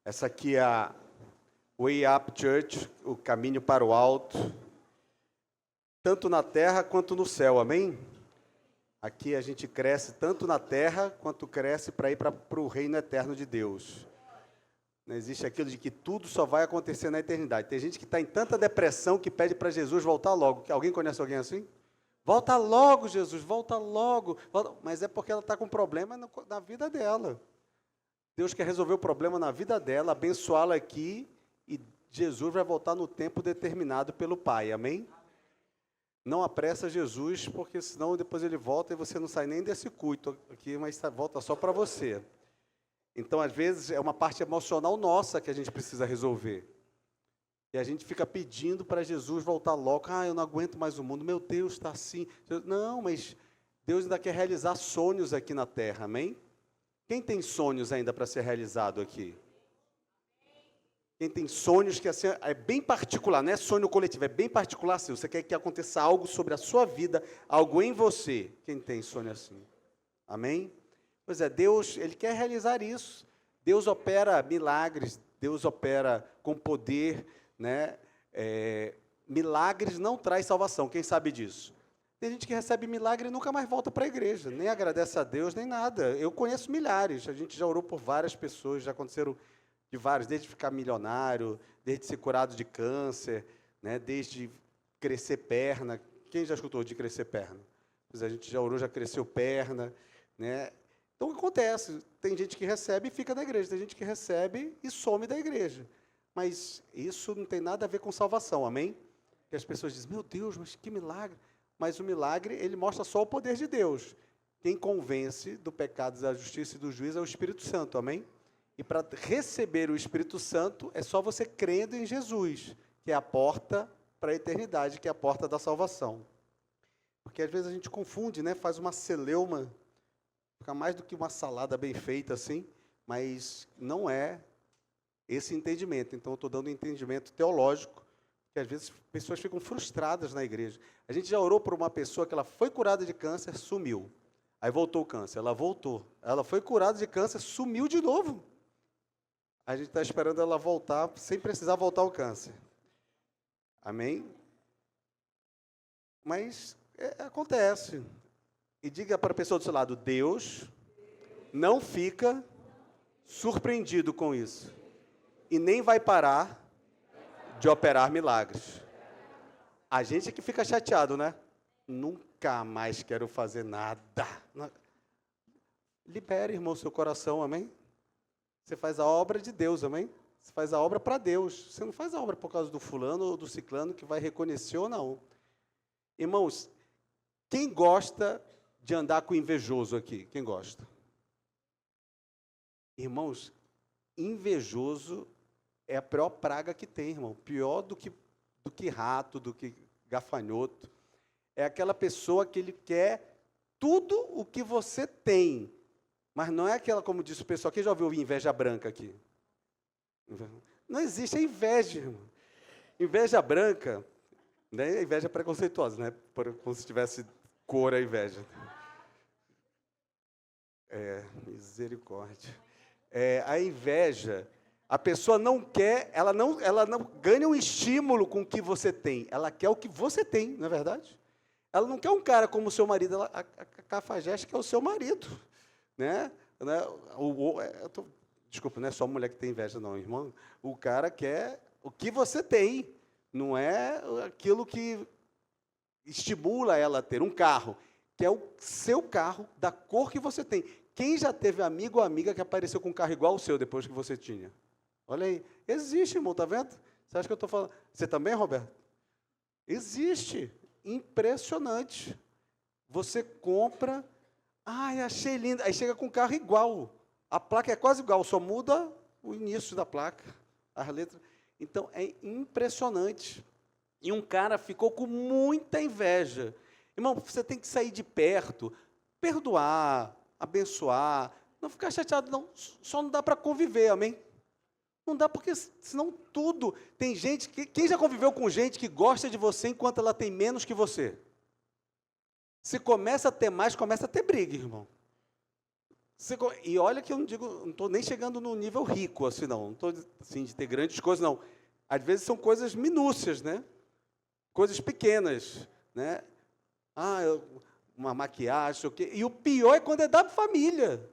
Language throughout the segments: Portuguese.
Essa aqui é a Way Up Church, o caminho para o alto, tanto na terra quanto no céu, amém? Aqui a gente cresce tanto na terra, quanto cresce para ir para o reino eterno de Deus. Não existe aquilo de que tudo só vai acontecer na eternidade. Tem gente que está em tanta depressão que pede para Jesus voltar logo. Alguém conhece alguém assim? Volta logo, Jesus, volta logo. Mas é porque ela está com problema na vida dela. Deus quer resolver o problema na vida dela, abençoá-la aqui, e Jesus vai voltar no tempo determinado pelo Pai, amém? Não apressa Jesus, porque senão depois ele volta e você não sai nem desse culto aqui, mas volta só para você. Então, às vezes, é uma parte emocional nossa que a gente precisa resolver. E a gente fica pedindo para Jesus voltar logo. Eu não aguento mais o mundo. Meu Deus, está assim. Não, mas Deus ainda quer realizar sonhos aqui na terra, amém? Quem tem sonhos ainda para ser realizado aqui? Quem tem sonhos que assim, é bem particular, não é sonho coletivo, é bem particular assim. Você quer que aconteça algo sobre a sua vida, algo em você. Quem tem sonho assim? Amém? Pois é, Deus, Ele quer realizar isso. Deus opera milagres, Deus opera com poder, né? Milagres não traz salvação, quem sabe disso? Tem gente que recebe milagre e nunca mais volta para a igreja, nem agradece a Deus, nem nada. Eu conheço milhares, a gente já orou por várias pessoas, já aconteceram de vários, desde ficar milionário, desde ser curado de câncer, né? Desde crescer perna. Quem já escutou de crescer perna? Pois a gente já orou, já cresceu perna, né? Então, o que acontece? Tem gente que recebe e fica na igreja, tem gente que recebe e some da igreja. Mas isso não tem nada a ver com salvação, amém? Que as pessoas dizem, meu Deus, mas que milagre. Mas o milagre, ele mostra só o poder de Deus. Quem convence do pecado, da justiça e do juízo é o Espírito Santo, amém? E para receber o Espírito Santo, é só você crendo em Jesus, que é a porta para a eternidade, que é a porta da salvação. Porque às vezes a gente confunde, né? Faz uma celeuma, fica mais do que uma salada bem feita assim, mas não é esse entendimento. Então, eu estou dando um entendimento teológico, que às vezes pessoas ficam frustradas na igreja. A gente já orou por uma pessoa que ela foi curada de câncer, sumiu. Aí voltou o câncer, ela voltou. Ela foi curada de câncer, sumiu de novo. A gente está esperando ela voltar, sem precisar voltar ao câncer. Amém? Mas acontece. E diga para a pessoa do seu lado, Deus não fica surpreendido com isso. E nem vai parar de operar milagres. A gente é que fica chateado, né? Nunca mais quero fazer nada. Libere, irmão, seu coração, amém? Você faz a obra de Deus, amém? Você faz a obra para Deus. Você não faz a obra por causa do fulano ou do ciclano que vai reconhecer ou não. Irmãos, quem gosta de andar com invejoso aqui? Quem gosta? Irmãos, invejoso é a pior praga que tem, irmão. Pior do que rato, do que gafanhoto. É aquela pessoa que ele quer tudo o que você tem. Mas não é aquela, como disse o pessoal, quem já ouviu inveja branca aqui? Não existe, é inveja, irmão. Inveja branca, né? Inveja preconceituosa, né? Como se tivesse cor a inveja. Misericórdia. A inveja, a pessoa não quer, ela não ganha um estímulo com o que você tem, ela quer o que você tem, não é verdade? Ela não quer um cara como o seu marido, a cafajeste quer o seu marido, né? Desculpa, não é só mulher que tem inveja, não, irmão. O cara quer o que você tem, não é aquilo que estimula ela a ter um carro, que é o seu carro, da cor que você tem. Quem já teve amigo ou amiga que apareceu com um carro igual ao seu depois que você tinha? Olha aí. Existe, irmão, tá vendo? Você acha que eu estou falando? Você também, Roberto? Existe. Impressionante. Você compra, achei lindo. Aí chega com um carro igual. A placa é quase igual, só muda o início da placa, as letras. Então, é impressionante. E um cara ficou com muita inveja. Irmão, você tem que sair de perto, perdoar, abençoar, não ficar chateado, não. Só não dá para conviver, amém? Não dá, porque senão tudo... Tem gente quem já conviveu com gente que gosta de você enquanto ela tem menos que você? Se começa a ter mais, começa a ter briga, irmão. E olha que eu não estou nem chegando no nível rico, assim, não estou assim, de ter grandes coisas, não. Às vezes são coisas minúcias, né? Coisas pequenas, né? Uma maquiagem, sei o quê. E o pior é quando é da família.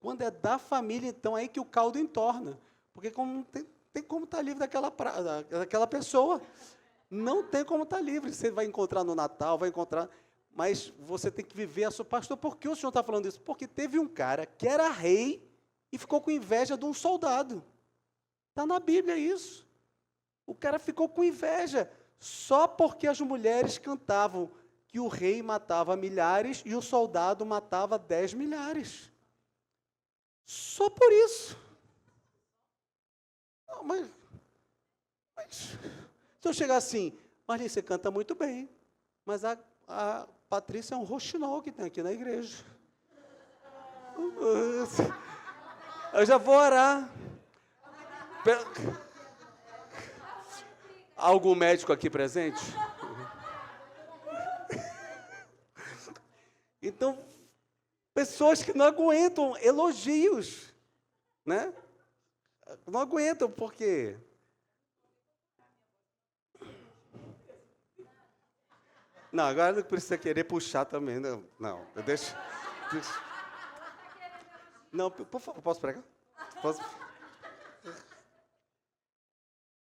Quando é da família, então, é aí que o caldo entorna. Porque como tem como estar livre daquela pessoa. Não tem como estar livre. Você vai encontrar no Natal, vai encontrar... Mas você tem que viver a sua... Pastor, por que o senhor está falando isso? Porque teve um cara que era rei e ficou com inveja de um soldado. Está na Bíblia isso. O cara ficou com inveja só porque as mulheres cantavam que o rei matava milhares e o soldado matava 10 milhares. Só por isso. Não, mas se eu chegar assim, Marli, você canta muito bem, mas a Patrícia é um roxinol que tem aqui na igreja. Eu já vou orar. Algum médico aqui presente? Então, pessoas que não aguentam elogios, né? Não aguentam, por quê? Não, agora não precisa querer puxar também, não, deixa. Não, por favor, posso pregar? Posso?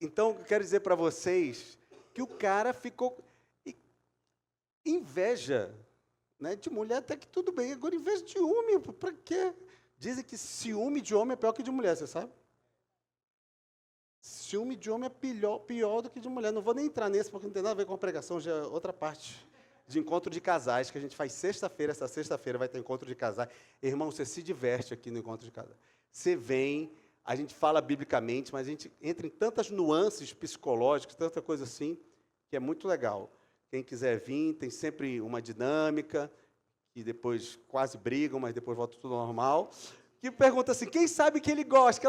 Então, eu quero dizer para vocês que o cara ficou... Inveja, né, de mulher até que tudo bem, agora inveja de homem, para quê? Dizem que ciúme de homem é pior que de mulher, você sabe? Ciúme de homem é pior do que de mulher. Não vou nem entrar nesse, porque não tem nada a ver com a pregação, já é outra parte de encontro de casais, que a gente faz sexta-feira. Essa sexta-feira vai ter encontro de casais. Irmão, você se diverte aqui no encontro de casais. Você vem, a gente fala biblicamente, mas a gente entra em tantas nuances psicológicas, tanta coisa assim, que é muito legal. Quem quiser vir, tem sempre uma dinâmica, que depois quase brigam, mas depois volta tudo normal. Que pergunta assim, quem sabe que ele gosta?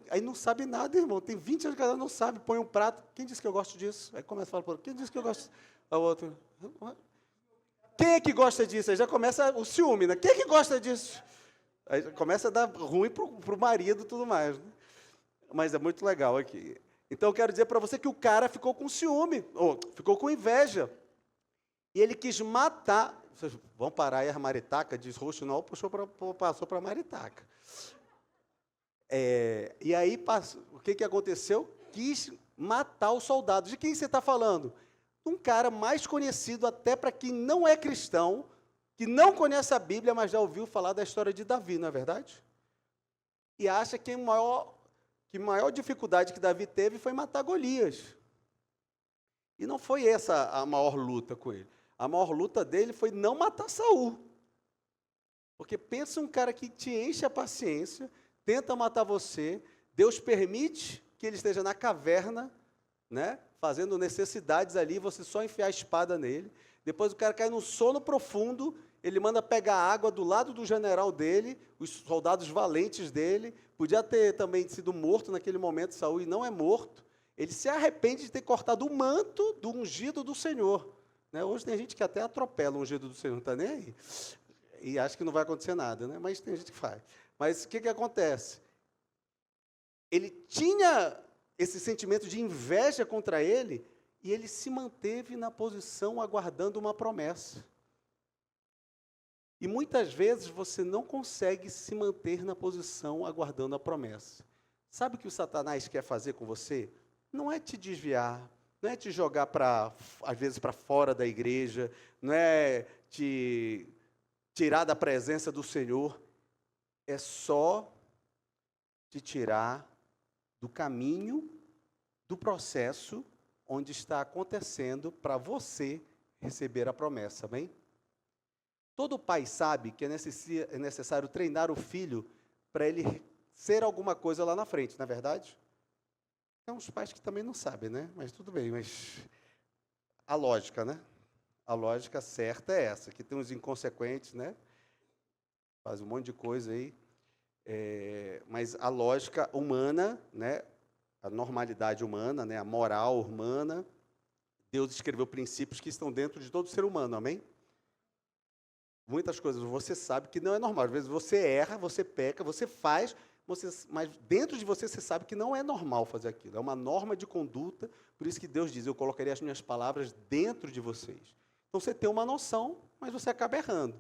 Aí não sabe nada, irmão. Tem 20 anos que ela não sabe, põe um prato. Quem disse que eu gosto disso? Aí começa a falar, quem disse que eu gosto? A outro. Quem é que gosta disso? Aí já começa o ciúme, né? Quem é que gosta disso? Aí começa a dar ruim para o marido e tudo mais. Né? Mas é muito legal aqui. Então, eu quero dizer para você que o cara ficou com ciúme, ou ficou com inveja. E ele quis matar... Vocês vão parar aí a maritaca, diz Roxinol, passou para a maritaca. E aí, o que aconteceu? Quis matar os soldados. De quem você está falando? Um cara mais conhecido até para quem não é cristão, que não conhece a Bíblia, mas já ouviu falar da história de Davi, não é verdade? E acha que a maior dificuldade que Davi teve foi matar Golias. E não foi essa a maior luta com ele. A maior luta dele foi não matar Saul. Porque pensa um cara que te enche a paciência, tenta matar você, Deus permite que ele esteja na caverna, né, fazendo necessidades ali, você só enfiar a espada nele. Depois o cara cai num sono profundo, ele manda pegar água do lado do general dele, os soldados valentes dele, podia ter também sido morto naquele momento, Saul, e não é morto. Ele se arrepende de ter cortado o manto do ungido do Senhor. Né? Hoje tem gente que até atropela o ungido do Senhor, não está nem aí. E acha que não vai acontecer nada, né? Mas tem gente que faz. Mas o que acontece? Ele tinha esse sentimento de inveja contra ele, e ele se manteve na posição aguardando uma promessa. E muitas vezes você não consegue se manter na posição aguardando a promessa. Sabe o que o Satanás quer fazer com você? Não é te desviar, não é te jogar, às vezes, para fora da igreja, não é te tirar da presença do Senhor, é só te tirar do caminho, do processo onde está acontecendo para você receber a promessa, amém? Todo pai sabe que é necessário treinar o filho para ele ser alguma coisa lá na frente, não é verdade? Tem uns pais que também não sabem, né? Mas tudo bem, mas a lógica, né? A lógica certa é essa, que tem uns inconsequentes, né? Faz um monte de coisa aí. Mas a lógica humana, né? A normalidade humana, né? A moral humana, Deus escreveu princípios que estão dentro de todo ser humano, amém? muitas coisas você sabe que não é normal. Às vezes você erra, você peca, você faz, mas dentro de você você sabe que não é normal fazer aquilo. É uma norma de conduta, por isso que Deus diz, eu colocarei as minhas palavras dentro de vocês. Então você tem uma noção, mas você acaba errando.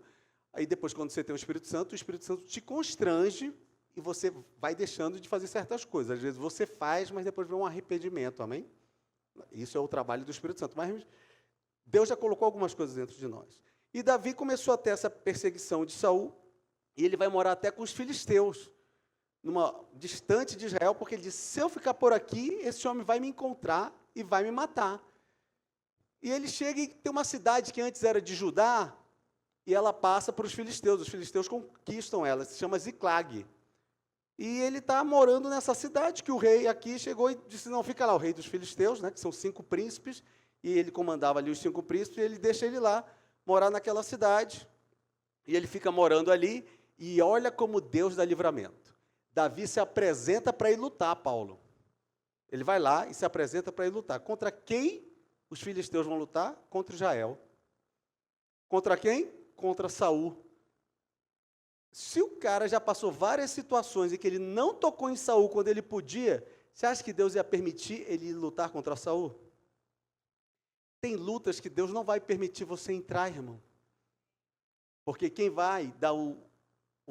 Aí depois, quando você tem o Espírito Santo te constrange e você vai deixando de fazer certas coisas. Às vezes você faz, mas depois vem um arrependimento, amém? Isso é o trabalho do Espírito Santo. Mas Deus já colocou algumas coisas dentro de nós. E Davi começou a ter essa perseguição de Saul, e ele vai morar até com os filisteus, distante de Israel, porque ele disse, se eu ficar por aqui, esse homem vai me encontrar e vai me matar. E ele chega e tem uma cidade que antes era de Judá, e ela passa para os filisteus conquistam ela, se chama Ziclag. E ele está morando nessa cidade, que o rei aqui chegou e disse, não, fica lá, o rei dos filisteus, né, que são 5 príncipes, e ele comandava ali os 5 príncipes, e ele deixa ele lá, morar naquela cidade, e ele fica morando ali, e olha como Deus dá livramento. Davi se apresenta para ir lutar, Paulo. Ele vai lá e se apresenta para ir lutar. Contra quem os filisteus vão lutar? Contra Israel. Contra quem? Contra Saul. Se o cara já passou várias situações em que ele não tocou em Saul quando ele podia, você acha que Deus ia permitir ele lutar contra Saul? Tem lutas que Deus não vai permitir você entrar, irmão. Porque quem vai dar o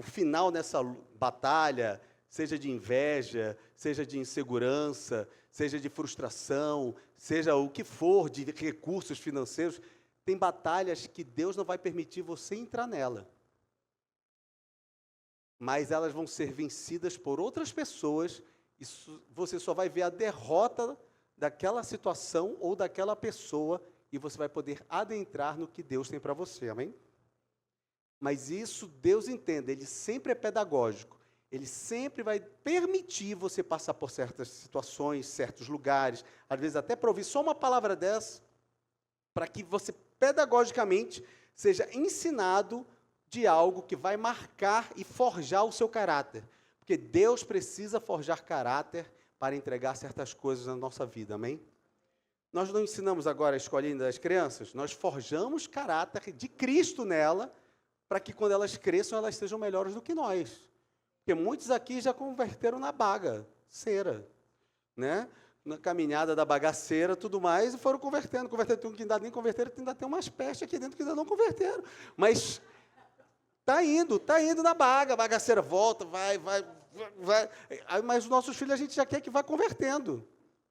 final nessa batalha, seja de inveja, seja de insegurança, seja de frustração, seja o que for, de recursos financeiros, tem batalhas que Deus não vai permitir você entrar nela. Mas elas vão ser vencidas por outras pessoas, e você só vai ver a derrota daquela situação ou daquela pessoa, e você vai poder adentrar no que Deus tem para você, amém? Mas isso Deus entenda, Ele sempre é pedagógico, Ele sempre vai permitir você passar por certas situações, certos lugares, às vezes até para ouvir só uma palavra dessa, para que você pedagogicamente seja ensinado de algo que vai marcar e forjar o seu caráter. Porque Deus precisa forjar caráter para entregar certas coisas na nossa vida, amém? Nós não ensinamos agora a escolinha das crianças, nós forjamos caráter de Cristo nela, para que quando elas cresçam, elas sejam melhores do que nós. Porque muitos aqui já converteram na bagaceira, né? Na caminhada da bagaceira, tudo mais, e foram convertendo. Tem um que ainda nem converteram, ainda tem umas pestes aqui dentro que ainda não converteram. Mas tá indo na bagaceira volta, vai. Mas os nossos filhos a gente já quer que vá convertendo.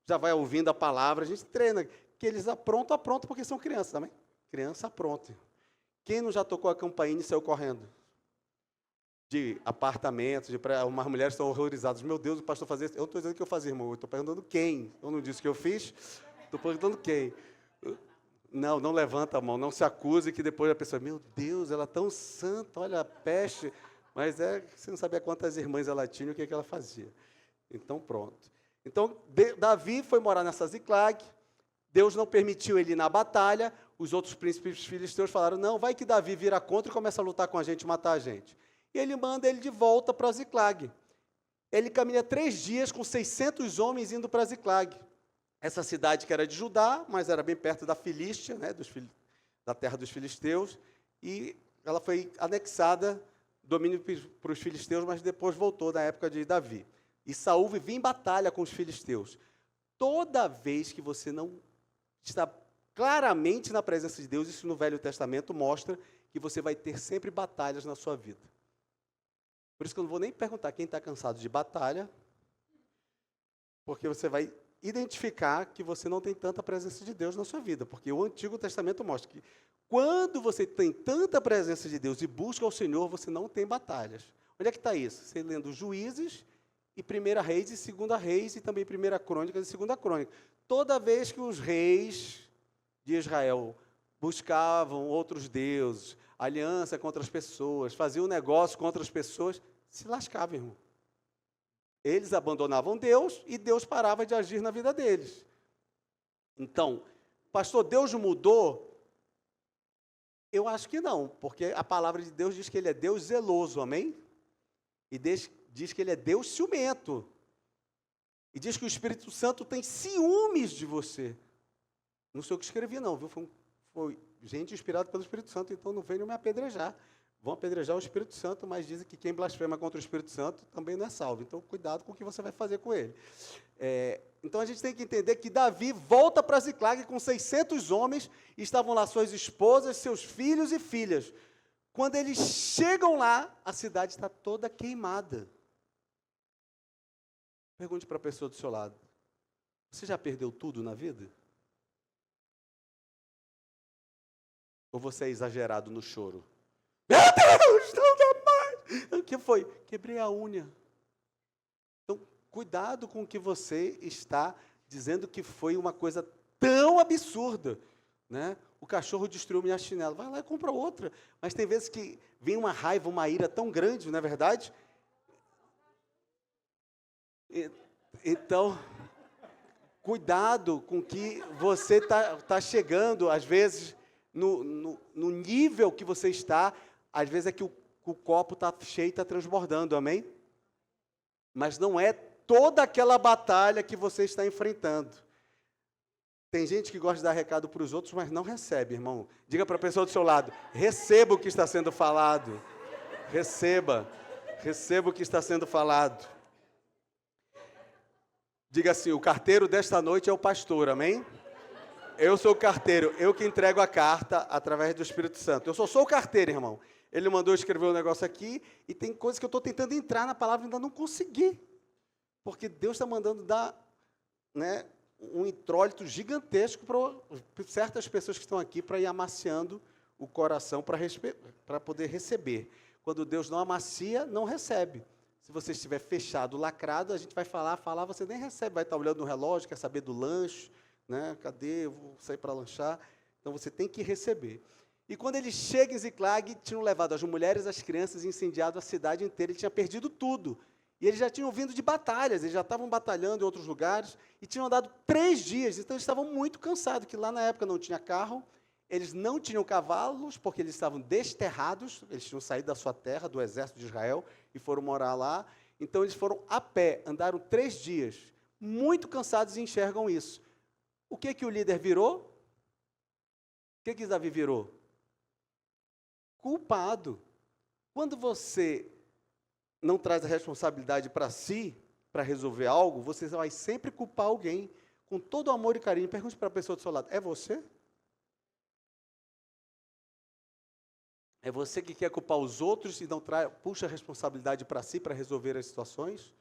Já vai ouvindo a palavra, a gente treina. Que eles aprontam, porque são crianças também. Criança apronta. Quem não já tocou a campainha e saiu correndo? De apartamentos, umas mulheres estão horrorizadas. Meu Deus, o pastor fazia isso. Eu não estou dizendo que eu fazia, irmão. Eu estou perguntando quem. Eu não disse que eu fiz. Estou perguntando quem. Não levanta a mão, não se acuse que depois a pessoa, meu Deus, ela é tão santa, olha a peste. Mas você não sabia quantas irmãs ela tinha e o que ela fazia. Então, pronto. Então, Davi foi morar nessa Ziclag. Deus não permitiu ele ir na batalha. Os outros príncipes filisteus falaram, não, vai que Davi vira contra e começa a lutar com a gente, matar a gente. E ele manda ele de volta para Ziclag. Ele caminha 3 dias com 600 homens indo para Ziclag. Essa cidade que era de Judá, mas era bem perto da Filístia, né, da terra dos filisteus, e ela foi anexada, domínio para os filisteus, mas depois voltou na época de Davi. E Saul vivia em batalha com os filisteus. Toda vez que você não está claramente na presença de Deus, isso no Velho Testamento mostra que você vai ter sempre batalhas na sua vida. Por isso que eu não vou nem perguntar quem está cansado de batalha, porque você vai identificar que você não tem tanta presença de Deus na sua vida, porque o Antigo Testamento mostra que quando você tem tanta presença de Deus e busca ao Senhor, você não tem batalhas. Onde é que está isso? Você lendo Juízes, e 1 Reis, e 2 Reis, e também 1 Crônicas e 2 Crônicas. Toda vez que os reis de Israel buscavam outros deuses, aliança contra as pessoas, faziam negócio contra as pessoas, se lascavam, irmão. Eles abandonavam Deus e Deus parava de agir na vida deles. Então, pastor, Deus mudou? Eu acho que não, porque a palavra de Deus diz que Ele é Deus zeloso, amém? E diz que Ele é Deus ciumento. E diz que o Espírito Santo tem ciúmes de você. Não sei o que escrevi não, viu? Foi gente inspirada pelo Espírito Santo, então não venham me apedrejar. vão apedrejar o Espírito Santo, mas dizem que quem blasfema contra o Espírito Santo também não é salvo. Então, cuidado com o que você vai fazer com ele. Então, a gente tem que entender que Davi volta para Ziclag com 600 homens, e estavam lá suas esposas, seus filhos e filhas. Quando eles chegam lá, a cidade está toda queimada. Pergunte para a pessoa do seu lado: você já perdeu tudo na vida? Ou você é exagerado no choro? Meu Deus, não dá mais! O que foi? Quebrei a unha. Então, cuidado com o que você está dizendo que foi uma coisa tão absurda, né? O cachorro destruiu minha chinela. Vai lá e compra outra. Mas tem vezes que vem uma raiva, uma ira tão grande, não é verdade? Então, cuidado com que você está chegando, às vezes, no nível que você está, às vezes é que o copo está cheio e está transbordando, amém? Mas não é toda aquela batalha que você está enfrentando. Tem gente que gosta de dar recado para os outros, mas não recebe, irmão. Diga para a pessoa do seu lado: receba o que está sendo falado. Receba o que está sendo falado. Diga assim: o carteiro desta noite é o pastor, amém? Eu sou o carteiro, eu que entrego a carta através do Espírito Santo. Eu só sou o carteiro, irmão. Ele mandou escrever um negócio aqui, e tem coisas que eu estou tentando entrar na palavra e ainda não consegui. Porque Deus está mandando dar, né, um intrólito gigantesco para certas pessoas que estão aqui, para ir amaciando o coração para poder receber. Quando Deus não amacia, não recebe. Se você estiver fechado, lacrado, a gente vai falar, você nem recebe, vai estar olhando no relógio, quer saber do lanche, né? Cadê? Eu vou sair para lanchar. Então você tem que receber. E quando ele chega em Ziclag, tinham levado as mulheres, as crianças, incendiado a cidade inteira, ele tinha perdido tudo. E eles já tinham vindo de batalhas, eles já estavam batalhando em outros lugares, e tinham andado 3 dias, então eles estavam muito cansados, que lá na época não tinha carro, eles não tinham cavalos, porque eles estavam desterrados, eles tinham saído da sua terra, do exército de Israel, e foram morar lá. Então eles foram a pé, andaram 3 dias, muito cansados, e enxergam isso. O que o líder virou? O que Davi virou? Culpado. Quando você não traz a responsabilidade para si, para resolver algo, você vai sempre culpar alguém, com todo amor e carinho. Pergunte para a pessoa do seu lado: é você? É você que quer culpar os outros e não puxa a responsabilidade para si, para resolver as situações?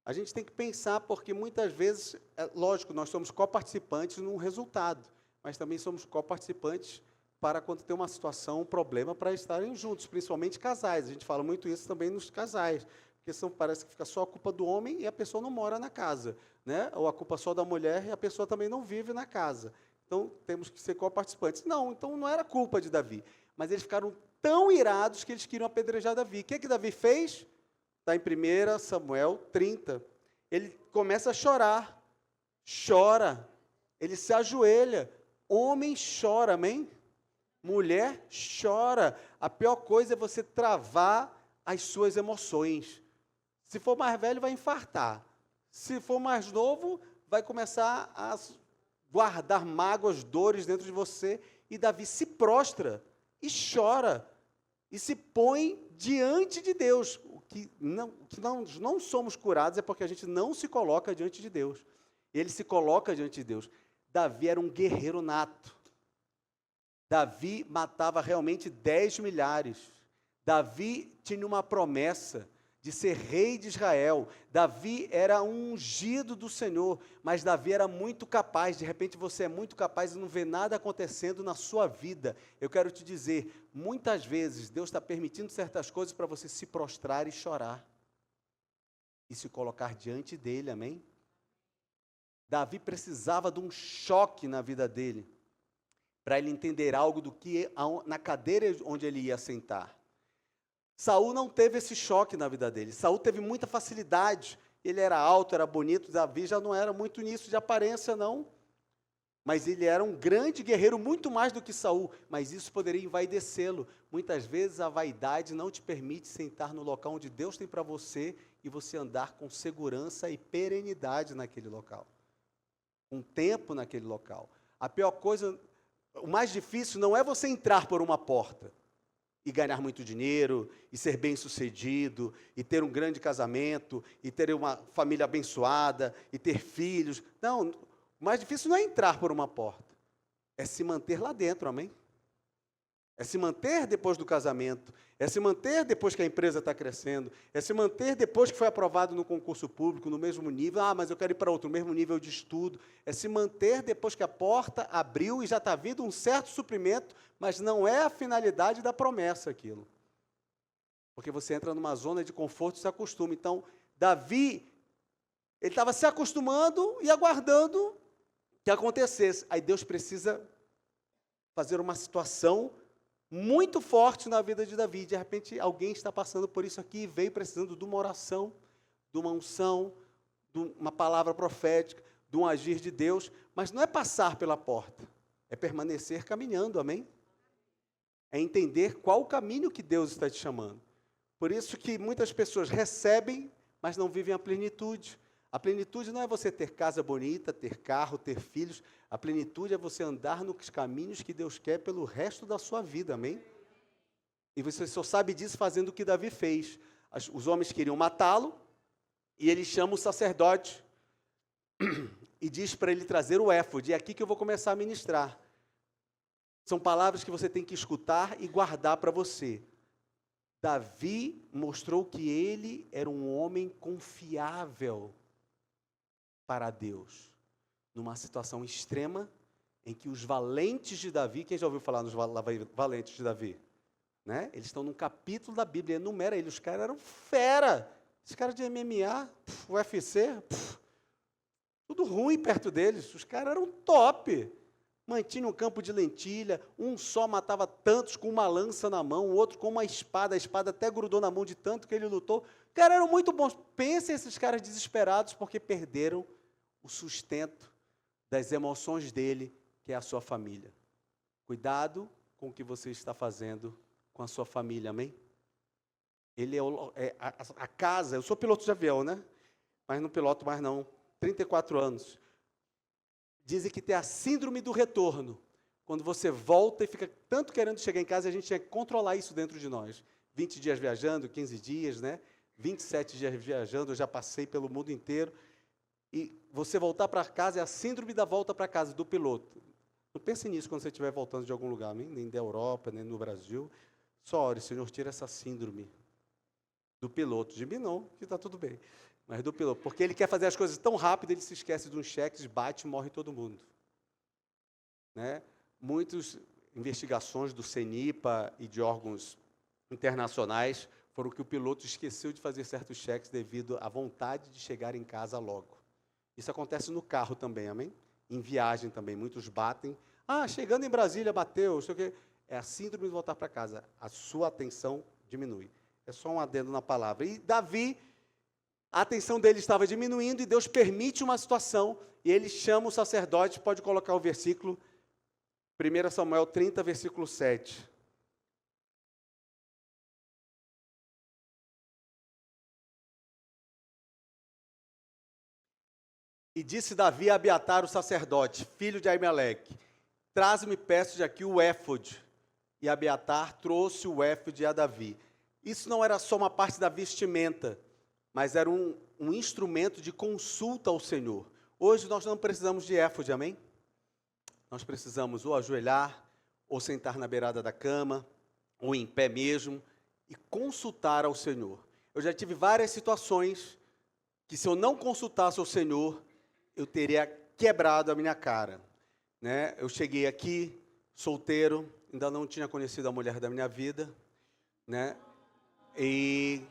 A gente tem que pensar, porque muitas vezes, lógico, nós somos coparticipantes num resultado, mas também somos coparticipantes para quando tem uma situação, um problema, para estarem juntos, principalmente casais. A gente fala muito isso também nos casais, porque parece que fica só a culpa do homem e a pessoa não mora na casa, né? Ou a culpa só da mulher e a pessoa também não vive na casa. Então, temos que ser coparticipantes. Não, então não era culpa de Davi, mas eles ficaram tão irados que eles queriam apedrejar Davi. O que Davi fez? Está em 1 Samuel 30. Ele começa a chorar. Chora. Ele se ajoelha. Homem chora, amém? Mulher chora. A pior coisa é você travar as suas emoções. Se for mais velho, vai infartar. Se for mais novo, vai começar a guardar mágoas, dores dentro de você. E Davi se prostra e chora. E se põe diante de Deus. O que nós não somos curados é porque a gente não se coloca diante de Deus. Ele se coloca diante de Deus. Davi era um guerreiro nato. Davi matava realmente 10 milhares. Davi tinha uma promessa de ser rei de Israel. Davi era um ungido do Senhor, mas Davi era muito capaz. De repente você é muito capaz e não vê nada acontecendo na sua vida. Eu quero te dizer, muitas vezes Deus está permitindo certas coisas para você se prostrar e chorar. E se colocar diante dele, amém? Davi precisava de um choque na vida dele, para ele entender algo do que na cadeira onde ele ia sentar. Saul não teve esse choque na vida dele. Saul teve muita facilidade. Ele era alto, era bonito. Davi já não era muito nisso de aparência, não. Mas ele era um grande guerreiro, muito mais do que Saul. Mas isso poderia envaidecê-lo. Muitas vezes a vaidade não te permite sentar no local onde Deus tem para você e você andar com segurança e perenidade naquele local. Um tempo naquele local. A pior coisa, o mais difícil não é você entrar por uma porta. e ganhar muito dinheiro, e ser bem-sucedido, e ter um grande casamento, e ter uma família abençoada, e ter filhos. Não, o mais difícil não é entrar por uma porta, é se manter lá dentro, amém? É se manter depois do casamento, é se manter depois que a empresa está crescendo, é se manter depois que foi aprovado no concurso público, no mesmo nível, mas eu quero ir para outro, no mesmo nível de estudo, é se manter depois que a porta abriu e já está vindo um certo suprimento, mas não é a finalidade da promessa aquilo. Porque você entra numa zona de conforto e se acostuma. Então, Davi, ele estava se acostumando e aguardando que acontecesse. Aí Deus precisa fazer uma situação muito forte na vida de Davi. De repente, alguém está passando por isso aqui e veio precisando de uma oração, de uma unção, de uma palavra profética, de um agir de Deus. Mas não é passar pela porta, é permanecer caminhando, amém? É entender qual o caminho que Deus está te chamando. Por isso que muitas pessoas recebem, mas não vivem a plenitude. A plenitude não é você ter casa bonita, ter carro, ter filhos. A plenitude é você andar nos caminhos que Deus quer pelo resto da sua vida, amém? E você só sabe disso fazendo o que Davi fez. Os homens queriam matá-lo, e ele chama o sacerdote e diz para ele trazer o éfode. É aqui que eu vou começar a ministrar. São palavras que você tem que escutar e guardar para você. Davi mostrou que ele era um homem confiável para Deus, numa situação extrema, em que os valentes de Davi, quem já ouviu falar nos valentes de Davi? Né? Eles estão num capítulo da Bíblia, enumera ele, os caras eram fera, esses caras de MMA, UFC, tudo ruim perto deles, os caras eram top, mantinham um campo de lentilha, um só matava tantos com uma lança na mão, o outro com uma espada, a espada até grudou na mão de tanto que ele lutou, os caras eram muito bons. Pensem esses caras desesperados porque perderam o sustento das emoções dele, que é a sua família. Cuidado com o que você está fazendo com a sua família, amém? Ele é a casa, eu sou piloto de avião, né? Mas não piloto mais não, 34 anos. Dizem que tem a síndrome do retorno. Quando você volta e fica tanto querendo chegar em casa, a gente tinha que controlar isso dentro de nós. 20 dias viajando, 15 dias, né? 27 dias viajando, eu já passei pelo mundo inteiro. E você voltar para casa é a síndrome da volta para casa do piloto. Não pense nisso quando você estiver voltando de algum lugar, nem da Europa, nem no Brasil. Só ore, Senhor, tira essa síndrome do piloto. De mim não, que está tudo bem. Mas do piloto, porque ele quer fazer as coisas tão rápido, ele se esquece de uns cheques, bate e morre todo mundo. Né? Muitas investigações do CENIPA e de órgãos internacionais foram que o piloto esqueceu de fazer certos cheques devido à vontade de chegar em casa logo. Isso acontece no carro também, amém? Em viagem também, muitos batem. Chegando em Brasília, bateu, sei o quê. É a síndrome de voltar para casa. A sua atenção diminui. É só um adendo na palavra. E Davi, a atenção dele estava diminuindo e Deus permite uma situação e ele chama o sacerdote, pode colocar o versículo, 1 Samuel 30, versículo 7. E disse Davi a Abiatar, o sacerdote, filho de Aimeleque, traze-me, peço-te aqui o éfode. E Abiatar trouxe o éfode a Davi. Isso não era só uma parte da vestimenta, mas era um instrumento de consulta ao Senhor. Hoje nós não precisamos de éfode, amém? Nós precisamos ou ajoelhar, ou sentar na beirada da cama, ou em pé mesmo, e consultar ao Senhor. Eu já tive várias situações que se eu não consultasse ao Senhor, eu teria quebrado a minha cara. Né? Eu cheguei aqui, solteiro, ainda não tinha conhecido a mulher da minha vida, né? E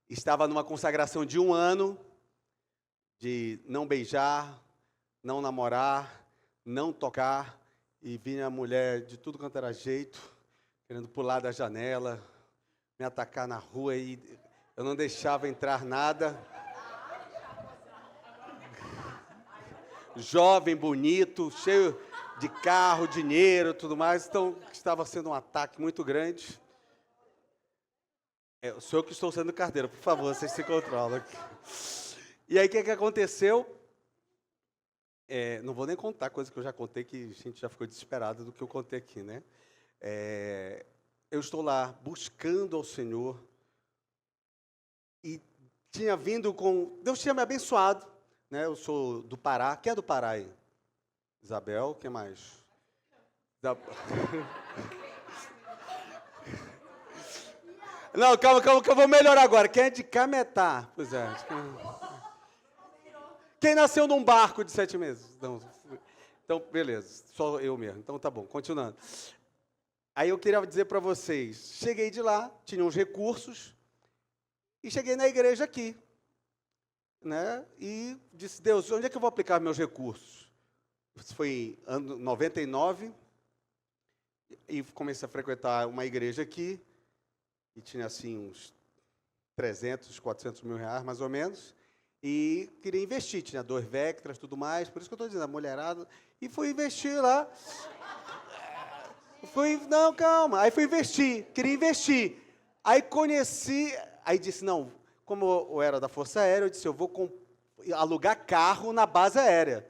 estava numa consagração de 1 ano, de não beijar, não namorar, não tocar, e vinha a mulher de tudo quanto era jeito, querendo pular da janela, me atacar na rua, e eu não deixava entrar nada. Jovem, bonito, cheio de carro, dinheiro, tudo mais, então estava sendo um ataque muito grande. Sou eu que estou sendo carteiro, por favor, vocês se controlam aqui. E aí, o que aconteceu? Não vou nem contar coisa que eu já contei, que a gente já ficou desesperado do que eu contei aqui, né? Eu estou lá buscando ao Senhor e tinha vindo com... Deus tinha me abençoado, né? Eu sou do Pará. Quem é do Pará aí? Isabel, quem mais? Não, calma, que eu vou melhorar agora. Quem é de Cametá? Pois é. Quem nasceu num barco de 7 meses? Não. Então, beleza. Só eu mesmo. Então, tá bom. Continuando. Aí eu queria dizer para vocês, cheguei de lá, tinha uns recursos, e cheguei na igreja aqui, né? E disse, Deus, onde é que eu vou aplicar meus recursos? Isso foi em ano 99, e comecei a frequentar uma igreja aqui, e tinha assim uns 300, 400 mil reais, mais ou menos, e queria investir, tinha 2 Vectras, tudo mais, por isso que eu estou dizendo, a mulherada, e fui investir lá. Não, calma, aí fui investir, queria investir. Aí conheci, aí disse, não, como eu era da Força Aérea, eu disse, eu vou alugar carro na base aérea.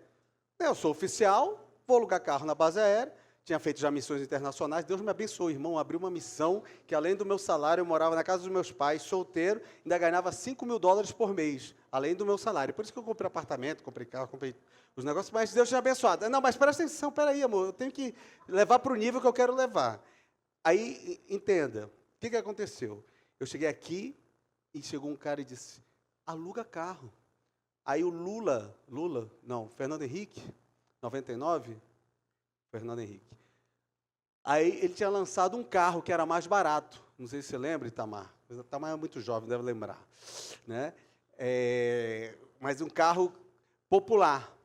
Eu sou oficial, vou alugar carro na base aérea, tinha feito já missões internacionais, Deus me abençoou, irmão, abriu uma missão que além do meu salário, eu morava na casa dos meus pais, solteiro, ainda ganhava $5.000 por mês, além do meu salário. Por isso que eu comprei apartamento, comprei carro, comprei os negócios, mas Deus tinha abençoado. Não, mas presta atenção, peraí, amor, eu tenho que levar para o nível que eu quero levar. Aí, entenda, o que aconteceu? Eu cheguei aqui e chegou um cara e disse, aluga carro. Aí o Fernando Henrique, 99, Fernando Henrique. Aí ele tinha lançado um carro que era mais barato. Não sei se você lembra, Itamar. Itamar é muito jovem, deve lembrar. Né? Mas um carro popular.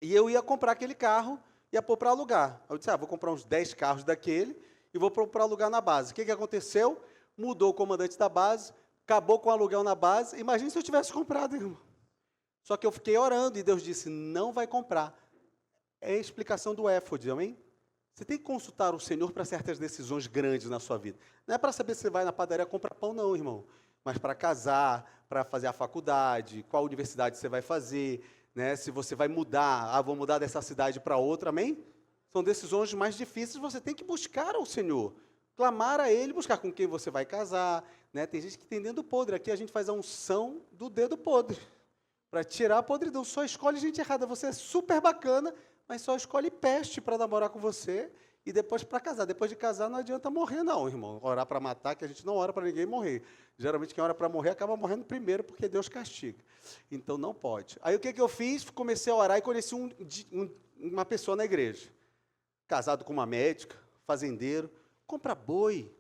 E eu ia comprar aquele carro, ia pôr para alugar. Eu disse, vou comprar uns 10 carros daquele e vou pôr para alugar na base. O que aconteceu? Mudou o comandante da base, acabou com o aluguel na base. Imagina se eu tivesse comprado, irmão. Só que eu fiquei orando e Deus disse, não vai comprar. É a explicação do éfode, amém? Você tem que consultar o Senhor para certas decisões grandes na sua vida. Não é para saber se você vai na padaria comprar pão, não, irmão. Mas para casar, para fazer a faculdade, qual universidade você vai fazer, né? Se você vai mudar, vou mudar dessa cidade para outra, amém? São decisões mais difíceis, você tem que buscar ao Senhor. Clamar a Ele, buscar com quem você vai casar, né? Tem gente que tem dedo podre. Aqui a gente faz a unção do dedo podre. Para tirar a podridão, só escolhe gente errada. Você é super bacana, mas só escolhe peste para namorar com você e depois para casar. Depois de casar não adianta morrer não, irmão. Orar para matar, que a gente não ora para ninguém morrer. Geralmente quem ora para morrer acaba morrendo primeiro, porque Deus castiga. Então não pode. Aí o que eu fiz? Comecei a orar e conheci uma pessoa na igreja. Casado com uma médica, fazendeiro. Compra boi,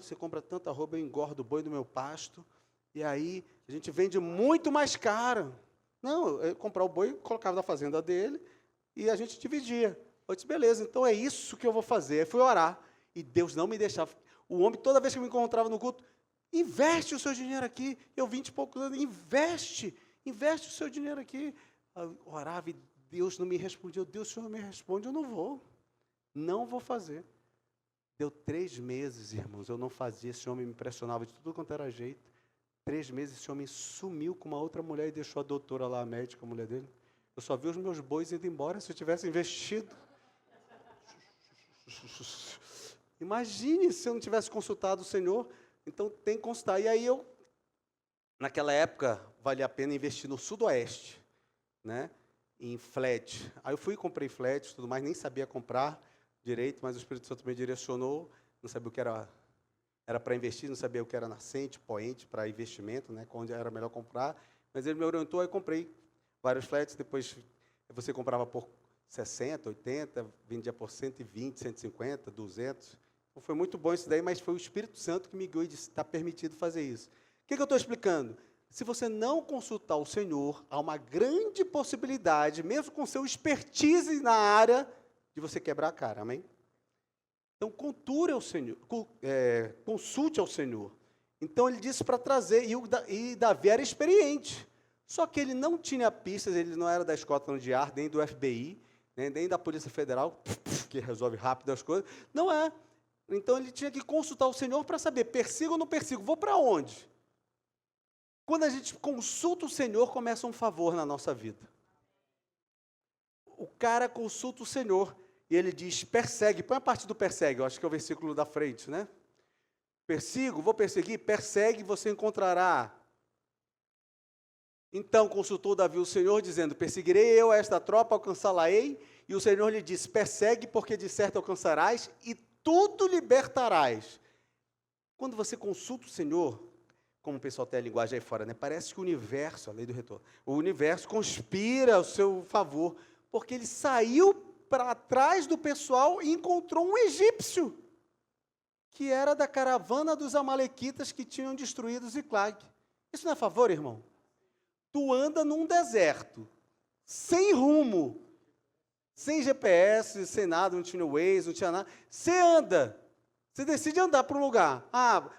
você compra tanta roupa, eu engordo o boi do meu pasto. E aí a gente vende muito mais caro. Não, eu comprar o boi, colocava na fazenda dele e a gente dividia. Eu disse, beleza, então é isso que eu vou fazer. Aí fui orar e Deus não me deixava. O homem, toda vez que eu me encontrava no culto, investe o seu dinheiro aqui. Eu 20 e poucos anos, investe o seu dinheiro aqui. Eu orava e Deus não me respondia. Deus, o Senhor não me responde, eu não vou fazer. Deu 3 meses, irmãos, eu não fazia, esse homem me impressionava de tudo quanto era jeito. 3 meses, esse homem sumiu com uma outra mulher e deixou a doutora lá, a médica, a mulher dele. Eu só vi os meus bois indo embora se eu tivesse investido. Imagine se eu não tivesse consultado o Senhor. Então, tem que consultar. E aí naquela época, valia a pena investir no Sudoeste, né? Em flat. Aí eu fui e comprei flat, tudo mais, nem sabia comprar direito, mas o Espírito Santo me direcionou, não sabia o que era para investir, não sabia o que era nascente, poente, para investimento, né, onde era melhor comprar, mas ele me orientou, aí comprei vários flats, depois você comprava por 60, 80, vendia por 120, 150, 200, então foi muito bom isso daí, mas foi o Espírito Santo que me guiou e disse, está permitido fazer isso. O que eu estou explicando? Se você não consultar o Senhor, há uma grande possibilidade, mesmo com seu expertise na área, de você quebrar a cara, amém? Então, consulte ao Senhor. Então, ele disse para trazer, e Davi era experiente, só que ele não tinha pistas, ele não era da Scotland Yard, nem do FBI, nem da Polícia Federal, que resolve rápido as coisas, não é. Então, ele tinha que consultar o Senhor para saber, persigo ou não persigo, vou para onde? Quando a gente consulta o Senhor, começa um favor na nossa vida. O cara consulta o Senhor. e ele diz, persegue, põe a parte do persegue, eu acho que é o versículo da frente, né? Persigo, vou perseguir, persegue, você encontrará. Então consultou Davi o Senhor, dizendo, perseguirei eu a esta tropa, alcançá-la-ei, e o Senhor lhe disse, persegue, porque de certo alcançarás, e tudo libertarás. Quando você consulta o Senhor, como o pessoal tem a linguagem aí fora, né? Parece que o universo, a lei do retorno, o universo conspira ao seu favor, porque ele saiu para trás do pessoal e encontrou um egípcio, que era da caravana dos amalequitas que tinham destruído Ziclag. Isso não é favor, irmão? Tu anda num deserto, sem rumo, sem GPS, sem nada, não tinha Waze, não tinha nada. Você anda, você decide andar para um lugar.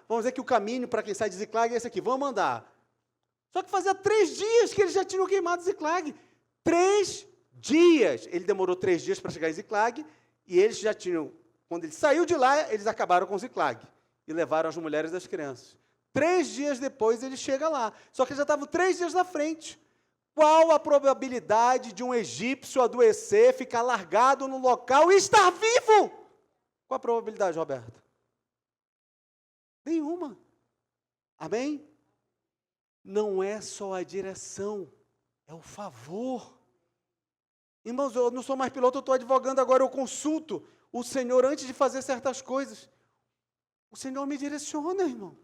Vamos dizer que o caminho para quem sai de Ziclag é esse aqui, vamos andar. Só que fazia 3 dias que eles já tinham queimado Ziclag. 3 dias. Ele demorou 3 dias para chegar em Ziclag, e eles já tinham, quando ele saiu de lá, eles acabaram com Ziclag, e levaram as mulheres e as crianças. 3 dias depois ele chega lá, só que já estavam 3 dias na frente. Qual a probabilidade de um egípcio adoecer, ficar largado no local e estar vivo? Qual a probabilidade, Roberto? Nenhuma. Amém? Não é só a direção, é o favor. Irmãos, eu não sou mais piloto, eu estou advogando agora, eu consulto o Senhor antes de fazer certas coisas. O Senhor me direciona, irmão.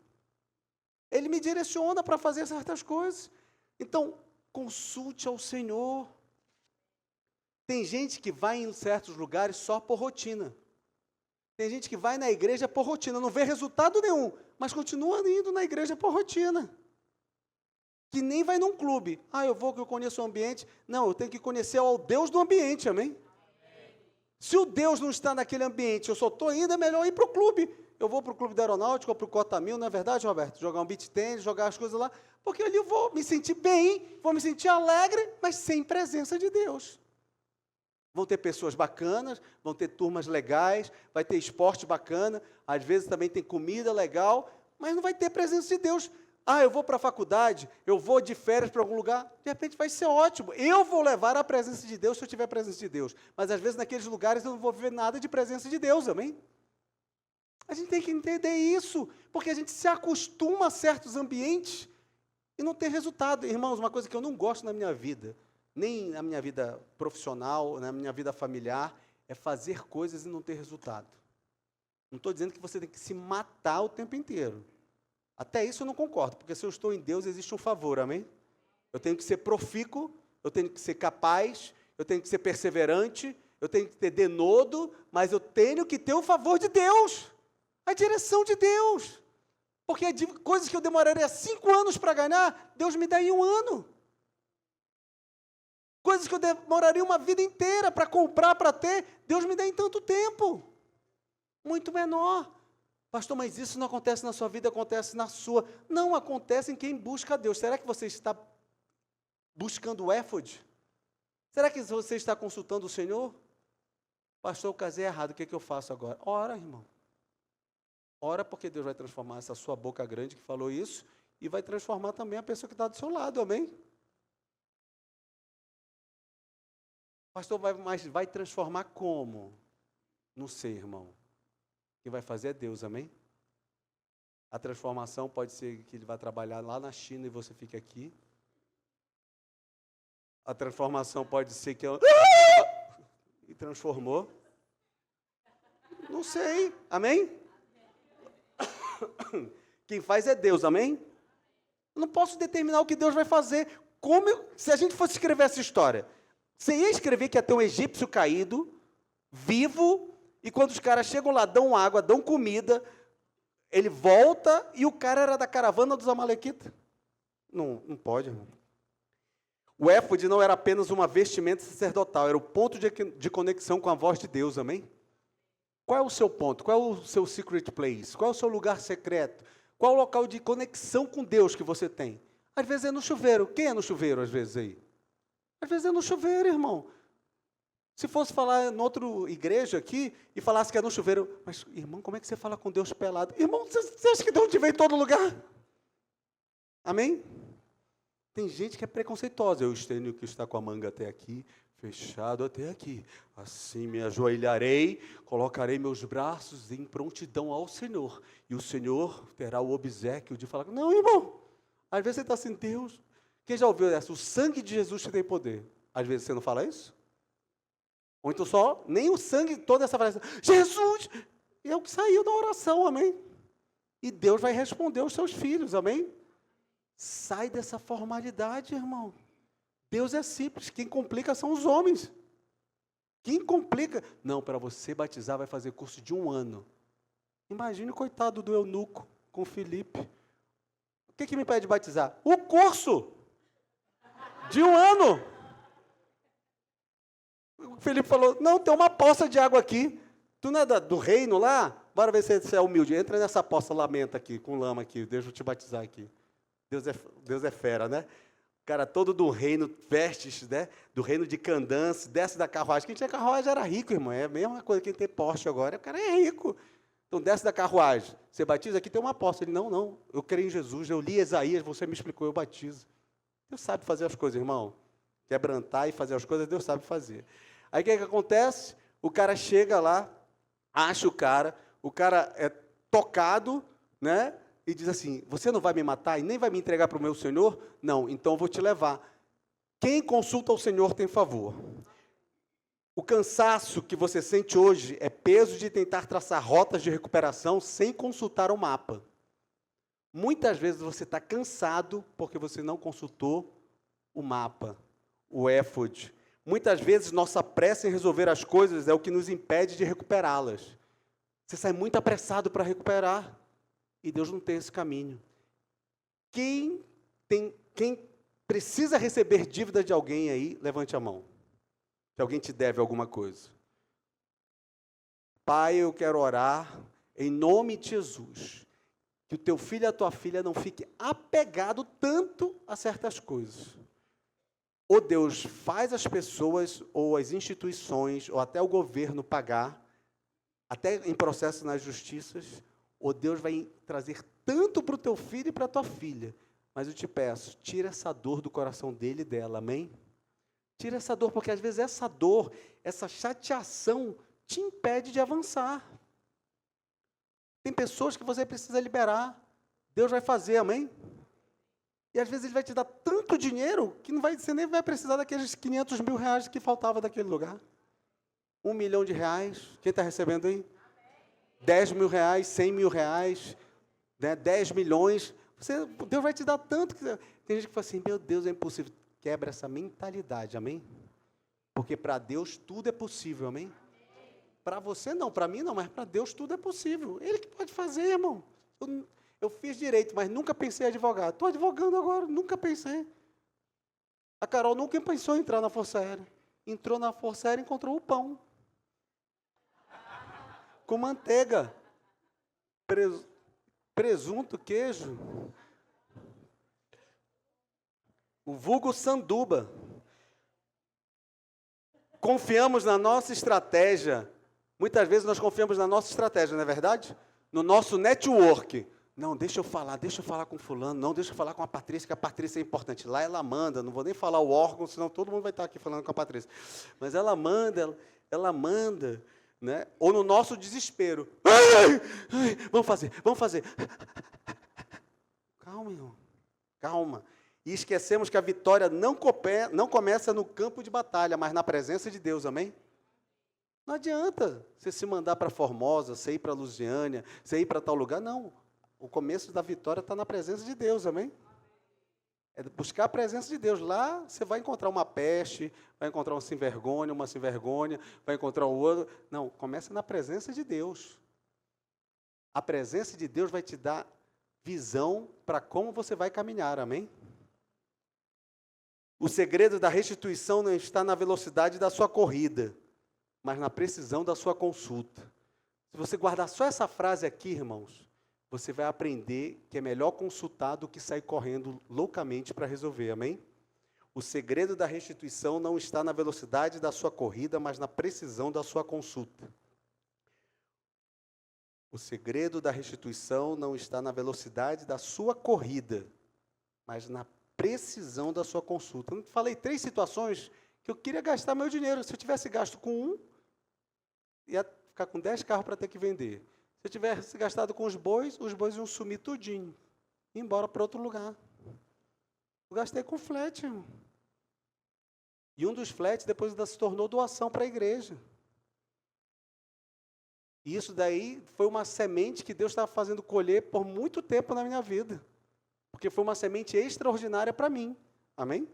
Ele me direciona para fazer certas coisas. Então, consulte ao Senhor. Tem gente que vai em certos lugares só por rotina. Tem gente que vai na igreja por rotina, não vê resultado nenhum, mas continua indo na igreja por rotina. Que nem vai num clube. Eu vou que eu conheço o ambiente. Não, eu tenho que conhecer ao Deus do ambiente, amém? Se o Deus não está naquele ambiente, eu só estou indo, é melhor ir para o clube. Eu vou para o clube da aeronáutica ou para o Cota Mil, não é verdade, Roberto? Jogar um beach tennis, jogar as coisas lá, porque ali eu vou me sentir bem, vou me sentir alegre, mas sem presença de Deus. Vão ter pessoas bacanas, vão ter turmas legais, vai ter esporte bacana, às vezes também tem comida legal, mas não vai ter presença de Deus. Eu vou para a faculdade, eu vou de férias para algum lugar, de repente vai ser ótimo. Eu vou levar a presença de Deus se eu tiver a presença de Deus, mas às vezes naqueles lugares eu não vou ver nada de presença de Deus, amém? A gente tem que entender isso, porque a gente se acostuma a certos ambientes e não tem resultado. Irmãos, uma coisa que eu não gosto na minha vida, nem na minha vida profissional, na minha vida familiar, é fazer coisas e não ter resultado. Não estou dizendo que você tem que se matar o tempo inteiro. Até isso eu não concordo, porque se eu estou em Deus, existe um favor, amém? Eu tenho que ser profícuo, eu tenho que ser capaz, eu tenho que ser perseverante, eu tenho que ter denodo, mas eu tenho que ter o favor de Deus, a direção de Deus. Porque coisas que eu demoraria 5 anos para ganhar, Deus me dá em 1 ano. Coisas que eu demoraria uma vida inteira para comprar, para ter, Deus me dá em tanto tempo. Muito menor. Pastor, mas isso não acontece na sua vida, acontece na sua. Não acontece em quem busca a Deus. Será que você está buscando o éfode? Será que você está consultando o Senhor? Pastor, eu casei errado, o que eu faço agora? Ora, irmão. Ora, porque Deus vai transformar essa sua boca grande que falou isso e vai transformar também a pessoa que está do seu lado, amém? Pastor, mas vai transformar como? Não sei, irmão. Quem vai fazer é Deus, amém? A transformação pode ser que ele vai trabalhar lá na China e você fique aqui. A transformação pode ser que e transformou. Não sei, amém? Quem faz é Deus, amém? Eu não posso determinar o que Deus vai fazer. Se a gente fosse escrever essa história, você ia escrever que ia ter um egípcio caído, vivo, e quando os caras chegam lá, dão água, dão comida, ele volta e o cara era da caravana dos amalequitas. Não pode, irmão. O éfode não era apenas uma vestimenta sacerdotal, era o ponto de conexão com a voz de Deus, amém? Qual é o seu ponto? Qual é o seu secret place? Qual é o seu lugar secreto? Qual é o local de conexão com Deus que você tem? Às vezes é no chuveiro. Quem é no chuveiro, às vezes, aí? Às vezes é no chuveiro, irmão. Se fosse falar em outra igreja aqui e falasse que é no chuveiro, mas, irmão, como é que você fala com Deus pelado? Irmão, você acha que Deus te vê em todo lugar? Amém? Tem gente que é preconceituosa. Eu tenho que estar com a manga até aqui, fechado até aqui. Assim me ajoelharei, colocarei meus braços em prontidão ao Senhor. E o Senhor terá o obséquio de falar, não, irmão, às vezes você está assim, Deus, quem já ouviu essa? O sangue de Jesus te tem poder. Às vezes você não fala isso? Ou então só, nem o sangue, toda essa frase, Jesus, é o que saiu da oração, amém? E Deus vai responder aos seus filhos, amém? Sai dessa formalidade, irmão. Deus é simples, quem complica são os homens. Quem complica? Não, para você batizar vai fazer curso de 1 ano. Imagine o coitado do eunuco com Filipe. O que me pede batizar? O curso de 1 ano. O Filipe falou, não, tem uma poça de água aqui. Tu não é do reino lá? Bora ver se você é humilde. Entra nessa poça, lamenta aqui, com lama aqui. Deixa eu te batizar aqui. Deus é fera, né? O cara todo do reino, vestes, né? Do reino de Candance, desce da carruagem. Quem tinha carruagem era rico, irmão. É a mesma coisa que quem tem Porsche agora. O cara é rico. Então, desce da carruagem. Você batiza, aqui tem uma poça. Ele, não. Eu creio em Jesus. Eu li Isaías, você me explicou, eu batizo. Deus sabe fazer as coisas, irmão. Quebrantar e fazer as coisas, Deus sabe fazer. Aí, o que acontece? O cara chega lá, acha o cara é tocado, né? E diz assim, você não vai me matar e nem vai me entregar para o meu Senhor? Não, então eu vou te levar. Quem consulta ao Senhor tem favor. O cansaço que você sente hoje é peso de tentar traçar rotas de recuperação sem consultar o mapa. Muitas vezes você está cansado porque você não consultou o mapa, o éfode. Muitas vezes nossa pressa em resolver as coisas é o que nos impede de recuperá-las. Você sai muito apressado para recuperar. E Deus não tem esse caminho. Quem precisa receber dívida de alguém aí, levante a mão. Se alguém te deve alguma coisa. Pai, eu quero orar em nome de Jesus. Que o teu filho e a tua filha não fique apegado tanto a certas coisas. Ou Deus faz as pessoas, ou as instituições, ou até o governo pagar, até em processos nas justiças, ou Deus vai trazer tanto para o teu filho e para a tua filha. Mas eu te peço, tira essa dor do coração dele e dela, amém? Tira essa dor, porque às vezes essa dor, essa chateação, te impede de avançar. Tem pessoas que você precisa liberar. Deus vai fazer, amém? E às vezes Ele vai te dar tanto dinheiro, que você nem vai precisar daqueles 500 mil reais que faltava daquele lugar. 1 milhão de reais, quem está recebendo aí? 10 mil reais, 100 mil reais, né, 10 milhões, Deus vai te dar tanto. Tem gente que fala assim, meu Deus, é impossível. Quebra essa mentalidade, amém? Porque para Deus tudo é possível, amém? Para você não, para mim não, mas para Deus tudo é possível. Ele que pode fazer, irmão. Eu fiz direito, mas nunca pensei em advogado. Estou advogando agora, nunca pensei. A Carol nunca pensou em entrar na Força Aérea. Entrou na Força Aérea e encontrou o pão. Com manteiga, presunto, queijo, o vulgo sanduba. Confiamos na nossa estratégia. Muitas vezes nós confiamos na nossa estratégia, não é verdade? No nosso network. Não, deixa eu falar com fulano, não, deixa eu falar com a Patrícia, que a Patrícia é importante. Lá ela manda, não vou nem falar o órgão, senão todo mundo vai estar aqui falando com a Patrícia. Mas ela manda, né? Ou no nosso desespero. Vamos fazer. Calma, irmão. Calma. E esquecemos que a vitória não começa no campo de batalha, mas na presença de Deus, amém? Não adianta você se mandar para Formosa, você ir para Lusiânia, você ir para tal lugar, não. O começo da vitória está na presença de Deus, amém? É buscar a presença de Deus. Lá você vai encontrar uma peste, vai encontrar uma sem vergonha, vai encontrar o outro. Não, começa na presença de Deus. A presença de Deus vai te dar visão para como você vai caminhar, amém? O segredo da restituição não está na velocidade da sua corrida, mas na precisão da sua consulta. Se você guardar só essa frase aqui, irmãos, você vai aprender que é melhor consultar do que sair correndo loucamente para resolver, amém? O segredo da restituição não está na velocidade da sua corrida, mas na precisão da sua consulta. O segredo da restituição não está na velocidade da sua corrida, mas na precisão da sua consulta. Eu falei 3 situações que eu queria gastar meu dinheiro. Se eu tivesse gasto com um, ia ficar com 10 carros para ter que vender. Se eu tivesse gastado com os bois iam sumir tudinho, ir embora para outro lugar. Eu gastei com flat, irmão. E um dos flats depois ainda se tornou doação para a igreja. E isso daí foi uma semente que Deus estava fazendo colher por muito tempo na minha vida. Porque foi uma semente extraordinária para mim. Amém?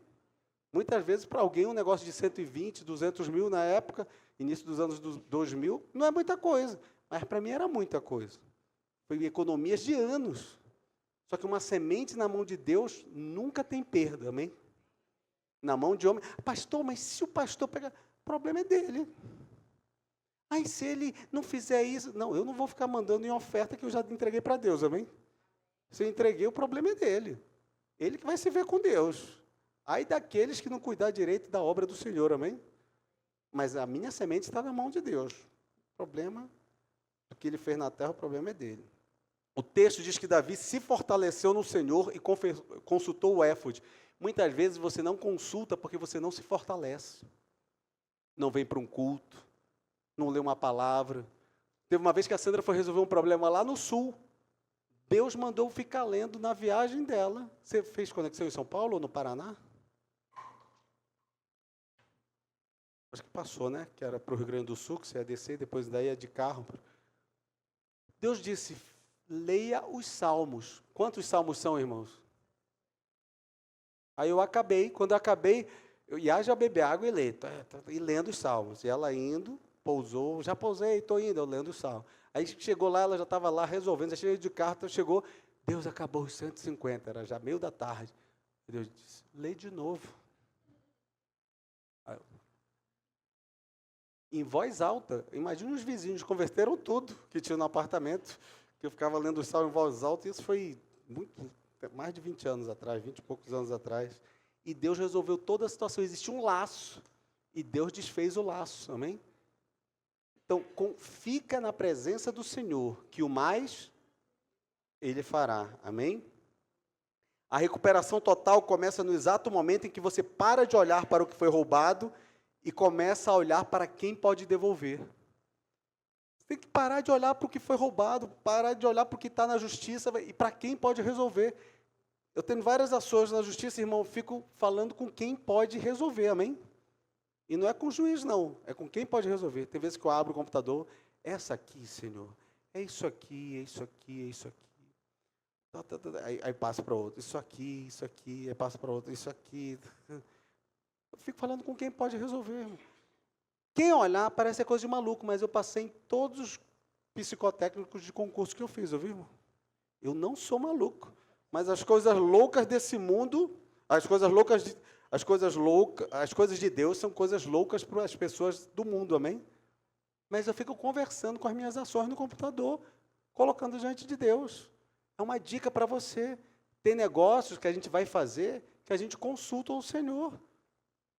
Muitas vezes para alguém um negócio de 120, 200 mil na época, início dos anos 2000, não é muita coisa. Mas para mim era muita coisa. Foi economias de anos. Só que uma semente na mão de Deus nunca tem perda, amém? Na mão de homem. Pastor, mas se o pastor pegar, o problema é dele. Aí se ele não fizer isso, não, eu não vou ficar mandando em oferta que eu já entreguei para Deus, amém? Se eu entreguei, o problema é dele. Ele que vai se ver com Deus. Aí daqueles que não cuidar direito da obra do Senhor, amém? Mas a minha semente está na mão de Deus. O problema do que ele fez na terra, o problema é dele. O texto diz que Davi se fortaleceu no Senhor e consultou o éfode. Muitas vezes você não consulta porque você não se fortalece. Não vem para um culto, não lê uma palavra. Teve uma vez que a Sandra foi resolver um problema lá no sul. Deus mandou ficar lendo na viagem dela. Você fez conexão em São Paulo ou no Paraná? Acho que passou, né? Que era para o Rio Grande do Sul, que você ia descer, depois daí ia de carro. Deus disse, leia os salmos. Quantos salmos são, irmãos? Aí eu acabei, quando eu acabei, eu ia já beber água e ler, e lendo os salmos. E ela indo, pousou, já pousei, estou indo, eu lendo os salmos. Aí chegou lá, ela já estava lá resolvendo, já cheguei de carro, chegou, Deus acabou os 150, era já meio da tarde. Deus disse, lê de novo. Aí, em voz alta, imagina os vizinhos, converteram tudo que tinha no apartamento, que eu ficava lendo os salmos em voz alta, e isso foi mais de 20 anos atrás, 20 e poucos anos atrás. E Deus resolveu toda a situação, existia um laço, e Deus desfez o laço, amém? Então, fica na presença do Senhor, que o mais Ele fará, amém? A recuperação total começa no exato momento em que você para de olhar para o que foi roubado e começa a olhar para quem pode devolver. Você tem que parar de olhar para o que foi roubado, parar de olhar para o que está na justiça e para quem pode resolver. Eu tenho várias ações na justiça, irmão, fico falando com quem pode resolver, amém? E não é com o juiz, não, é com quem pode resolver. Tem vezes que eu abro o computador, essa aqui, Senhor, é isso aqui, é isso aqui, é isso aqui. Aí passa para outro, isso aqui, aí passa para outro, isso aqui. Eu fico falando com quem pode resolver, irmão. Quem olhar parece coisa de maluco, mas eu passei em todos os psicotécnicos de concurso que eu fiz, ouviu, irmão? Eu não sou maluco, mas as coisas loucas desse mundo, as coisas de Deus são coisas loucas para as pessoas do mundo, amém? Mas eu fico conversando com as minhas ações no computador, colocando diante de Deus. É uma dica para você. Tem negócios que a gente vai fazer, que a gente consulta o Senhor.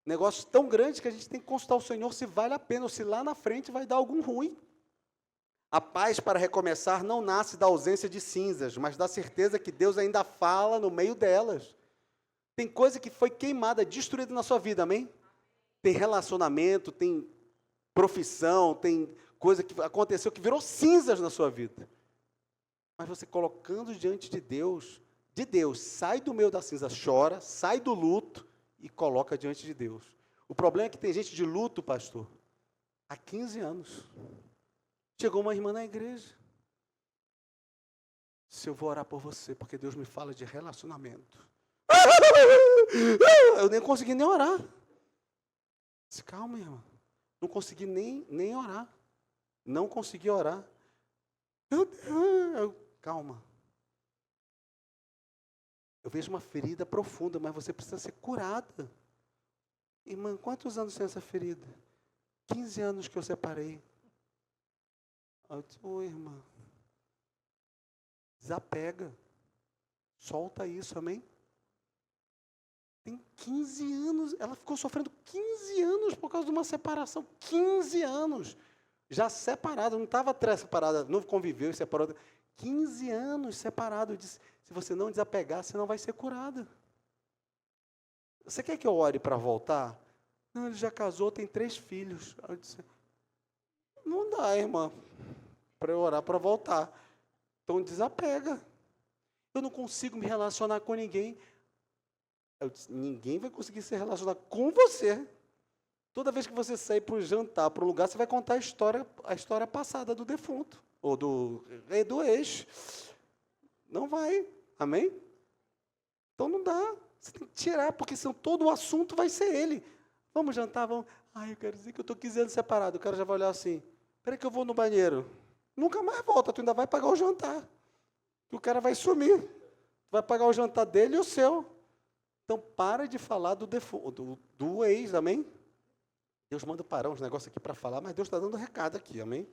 Negócios tão grandes que a gente tem que consultar o Senhor se vale a pena, ou se lá na frente vai dar algum ruim. A paz para recomeçar não nasce da ausência de cinzas, mas da certeza que Deus ainda fala no meio delas. Tem coisa que foi queimada, destruída na sua vida, amém? Tem relacionamento, tem profissão, tem coisa que aconteceu que virou cinzas na sua vida. Mas você colocando diante de Deus, sai do meio da cinza, chora, sai do luto e coloca diante de Deus. O problema é que tem gente de luto, pastor, há 15 anos. Chegou uma irmã na igreja. Se eu vou orar por você, porque Deus me fala de relacionamento. Eu nem consegui nem orar. Disse, calma, irmã. Não consegui nem orar. Não consegui orar. Calma. Eu vejo uma ferida profunda, mas você precisa ser curada. Irmã, quantos anos tem essa ferida? 15 anos que eu separei. Eu disse, irmã, desapega. Solta isso, amém? Tem 15 anos, ela ficou sofrendo 15 anos por causa de uma separação. 15 anos. Já separada, não estava separada, não conviveu e separou. 15 anos separado. Eu disse, se você não desapegar, você não vai ser curada. Você quer que eu ore para voltar? Não, ele já casou, tem 3 filhos. Eu disse, não dá, irmã, para eu orar para voltar. Então desapega. Eu não consigo me relacionar com ninguém. Eu disse, ninguém vai conseguir se relacionar com você. Toda vez que você sair para o jantar, para um lugar, você vai contar a história passada do defunto, ou do ex. Não vai. Amém? Então não dá. Você tem que tirar, porque senão todo o assunto vai ser ele. Vamos jantar, vamos. Ai, eu quero dizer que eu estou 15 anos separado. O cara já vai olhar assim, espera que eu vou no banheiro. Nunca mais volta, tu ainda vai pagar o jantar. Que o cara vai sumir. Tu vai pagar o jantar dele e o seu. Então, para de falar do ex, amém? Deus manda parar uns negócios aqui para falar, mas Deus está dando recado aqui, amém?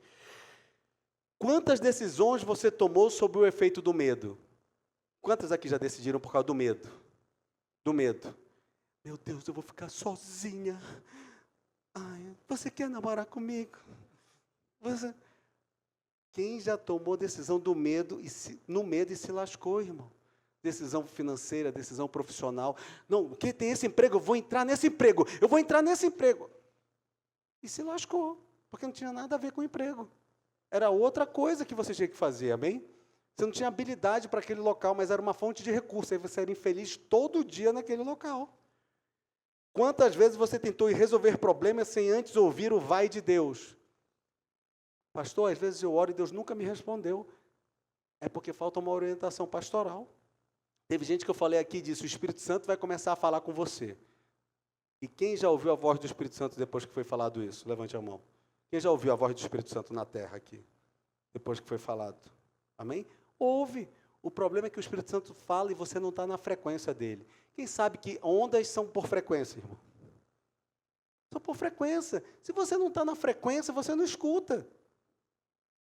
Quantas decisões você tomou sob o efeito do medo? Quantas aqui já decidiram por causa do medo? Do medo. Meu Deus, eu vou ficar sozinha. Ai, você quer namorar comigo? Quem já tomou decisão do medo no medo e se lascou, irmão? Decisão financeira, decisão profissional. Não, quem tem esse emprego, eu vou entrar nesse emprego. Eu vou entrar nesse emprego. E se lascou, porque não tinha nada a ver com o emprego. Era outra coisa que você tinha que fazer, amém? Você não tinha habilidade para aquele local, mas era uma fonte de recurso. Aí você era infeliz todo dia naquele local. Quantas vezes você tentou ir resolver problemas sem antes ouvir o vai de Deus? Pastor, às vezes eu oro e Deus nunca me respondeu. É porque falta uma orientação pastoral. Teve gente que eu falei aqui e disse, o Espírito Santo vai começar a falar com você. E quem já ouviu a voz do Espírito Santo depois que foi falado isso? Levante a mão. Quem já ouviu a voz do Espírito Santo na terra aqui? Depois que foi falado. Amém? Ouve. O problema é que o Espírito Santo fala e você não está na frequência dele. Quem sabe que ondas são por frequência, irmão? São por frequência. Se você não está na frequência, você não escuta.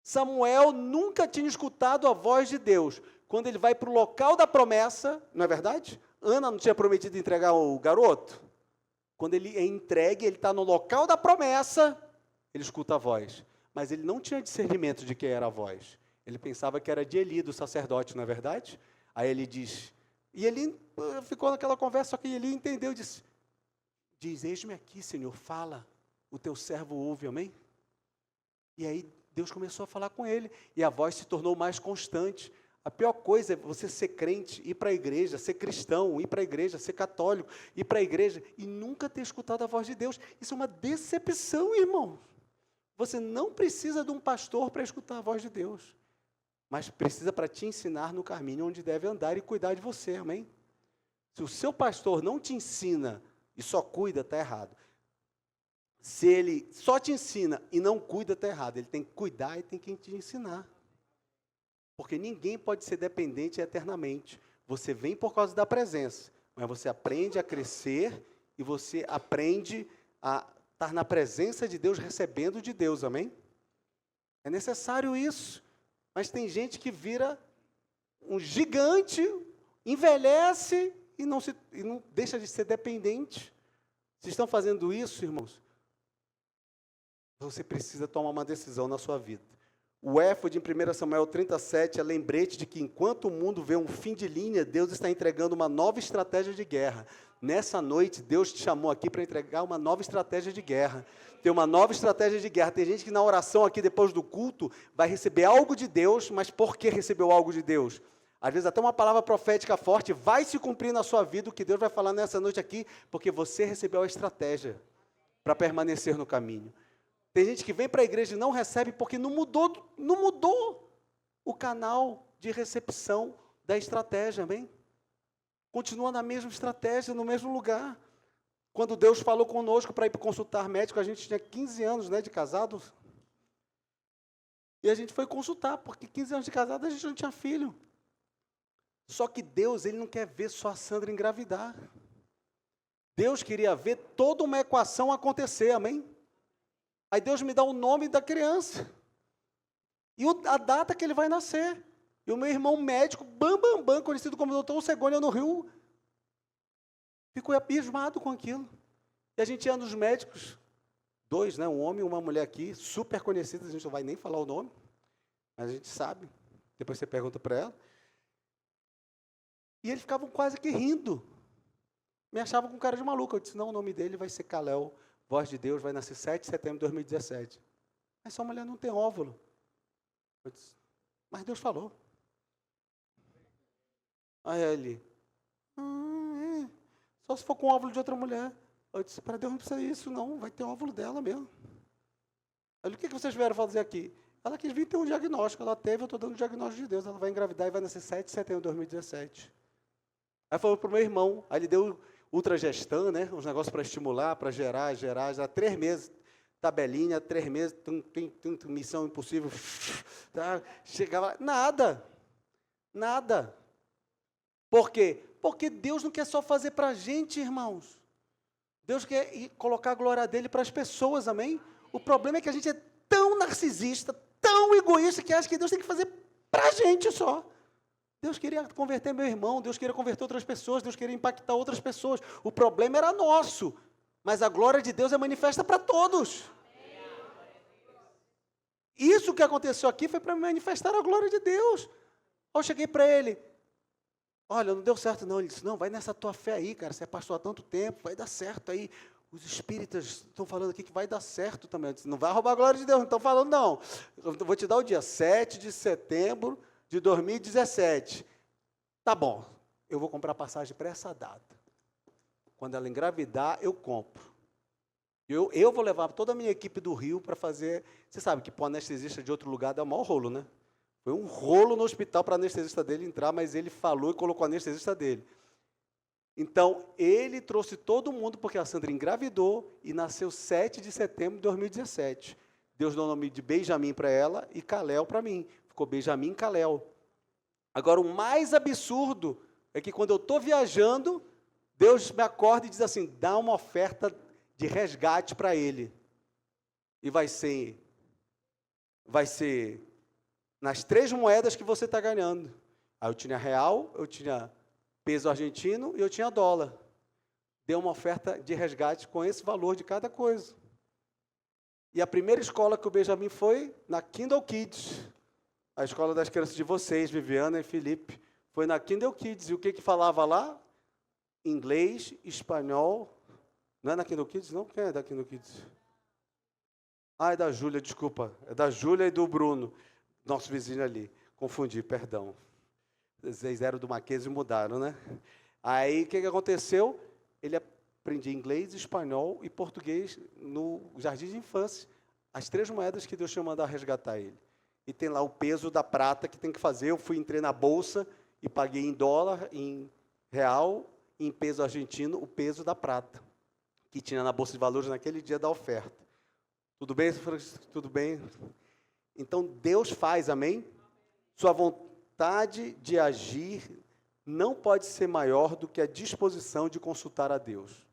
Samuel nunca tinha escutado a voz de Deus. Quando ele vai para o local da promessa, não é verdade? Ana não tinha prometido entregar o garoto? Quando ele é entregue, ele está no local da promessa, ele escuta a voz. Mas ele não tinha discernimento de quem era a voz. Ele pensava que era de Eli, do sacerdote, não é verdade? Aí ele diz, e ele ficou naquela conversa, só que Eli entendeu, diz, eis-me aqui, Senhor, fala, o teu servo ouve, amém? E aí Deus começou a falar com ele, e a voz se tornou mais constante. A pior coisa é você ser crente, ir para a igreja, ser cristão, ir para a igreja, ser católico, ir para a igreja e nunca ter escutado a voz de Deus. Isso é uma decepção, irmão. Você não precisa de um pastor para escutar a voz de Deus, mas precisa para te ensinar no caminho onde deve andar e cuidar de você, amém? Se o seu pastor não te ensina e só cuida, está errado. Se ele só te ensina e não cuida, está errado. Ele tem que cuidar e tem que te ensinar. Porque ninguém pode ser dependente eternamente. Você vem por causa da presença, mas você aprende a crescer e você aprende a estar na presença de Deus, recebendo de Deus, amém? É necessário isso. Mas tem gente que vira um gigante, envelhece e não deixa de ser dependente. Vocês estão fazendo isso, irmãos? Você precisa tomar uma decisão na sua vida. O éfode em 1 Samuel 37 é lembrete de que enquanto o mundo vê um fim de linha, Deus está entregando uma nova estratégia de guerra. Nessa noite, Deus te chamou aqui para entregar uma nova estratégia de guerra. Tem uma nova estratégia de guerra. Tem gente que na oração aqui, depois do culto, vai receber algo de Deus, mas por que recebeu algo de Deus? Às vezes até uma palavra profética forte vai se cumprir na sua vida, o que Deus vai falar nessa noite aqui, porque você recebeu a estratégia para permanecer no caminho. Tem gente que vem para a igreja e não recebe porque não mudou o canal de recepção da estratégia, amém? Continua na mesma estratégia, no mesmo lugar. Quando Deus falou conosco para ir consultar médico, a gente tinha 15 anos, né, de casado. E a gente foi consultar, porque 15 anos de casado a gente não tinha filho. Só que Deus, Ele não quer ver só a Sandra engravidar. Deus queria ver toda uma equação acontecer, amém? Aí Deus me dá o nome da criança. E a data que ele vai nascer. E o meu irmão médico, conhecido como doutor Cegonha no Rio, ficou abismado com aquilo. E a gente ia nos médicos, 2, né, um homem e uma mulher aqui, super conhecidos, a gente não vai nem falar o nome, mas a gente sabe. Depois você pergunta para ela. E eles ficavam quase que rindo. Me achavam com cara de maluco. Eu disse, não, o nome dele vai ser Kalel. voz de Deus, vai nascer 7 de setembro de 2017. Mas sua mulher não tem óvulo. Eu disse, mas Deus falou. Aí ele, só se for com óvulo de outra mulher. Eu disse, para Deus não precisa disso, não, vai ter óvulo dela mesmo. Aí, o que vocês vieram fazer aqui? Ela quis vir ter um diagnóstico, ela teve, eu estou dando o diagnóstico de Deus, ela vai engravidar e vai nascer 7 de setembro de 2017. Aí falou para o meu irmão, aí ele deu ultragestan, né, uns negócios para estimular, para gerar, já 3 meses, tabelinha, 3 meses, missão impossível, tá, chegava, nada. Por quê? Porque Deus não quer só fazer para a gente, irmãos. Deus quer colocar a glória dele para as pessoas, amém? O problema é que a gente é tão narcisista, tão egoísta, que acha que Deus tem que fazer para a gente só. Deus queria converter meu irmão, Deus queria converter outras pessoas, Deus queria impactar outras pessoas. O problema era nosso, mas a glória de Deus é manifesta para todos. Isso que aconteceu aqui foi para manifestar a glória de Deus. Eu cheguei para ele, olha, não deu certo não. Ele disse, não, vai nessa tua fé aí, cara, você é pastor há tanto tempo, vai dar certo aí. Os espíritas estão falando aqui que vai dar certo também. Eu disse, não vai roubar a glória de Deus, não estão falando não. Eu vou te dar o dia 7 de setembro de 2017. Tá bom, eu vou comprar passagem para essa data. Quando ela engravidar, eu compro. Eu vou levar toda a minha equipe do Rio para fazer... Você sabe que para o anestesista de outro lugar dá o maior rolo, né? Foi um rolo no hospital para o anestesista dele entrar, mas ele falou e colocou o anestesista dele. Então, ele trouxe todo mundo, porque a Sandra engravidou e nasceu 7 de setembro de 2017. Deus deu o nome de Benjamin para ela e Kalel para mim. Ficou Benjamin e Kalel. Agora, o mais absurdo é que quando eu estou viajando, Deus me acorda e diz assim, dá uma oferta de resgate para ele. E vai ser nas 3 moedas que você está ganhando. Aí eu tinha real, eu tinha peso argentino e eu tinha dólar. Deu uma oferta de resgate com esse valor de cada coisa. E a primeira escola que o Benjamin foi, na Kindle Kids, a escola das crianças de vocês, Viviana e Felipe, foi na Kindle Kids. E o que falava lá? Inglês, espanhol. Não é na Kindle Kids, não? Quem é da Kindle Kids? Ah, é da Júlia, desculpa. É da Júlia e do Bruno, nosso vizinho ali. Confundi, perdão. Vocês eram do Mackenzie e mudaram, né? Aí, o que aconteceu? Ele aprendia inglês, espanhol e português no jardim de infância. As 3 moedas que Deus tinha mandado resgatar ele. E tem lá o peso da prata que tem que fazer. Eu entrei na bolsa e paguei em dólar, em real, em peso argentino, o peso da prata, que tinha na Bolsa de Valores naquele dia da oferta. Tudo bem? Tudo bem? Então, Deus faz, amém? Sua vontade de agir não pode ser maior do que a disposição de consultar a Deus.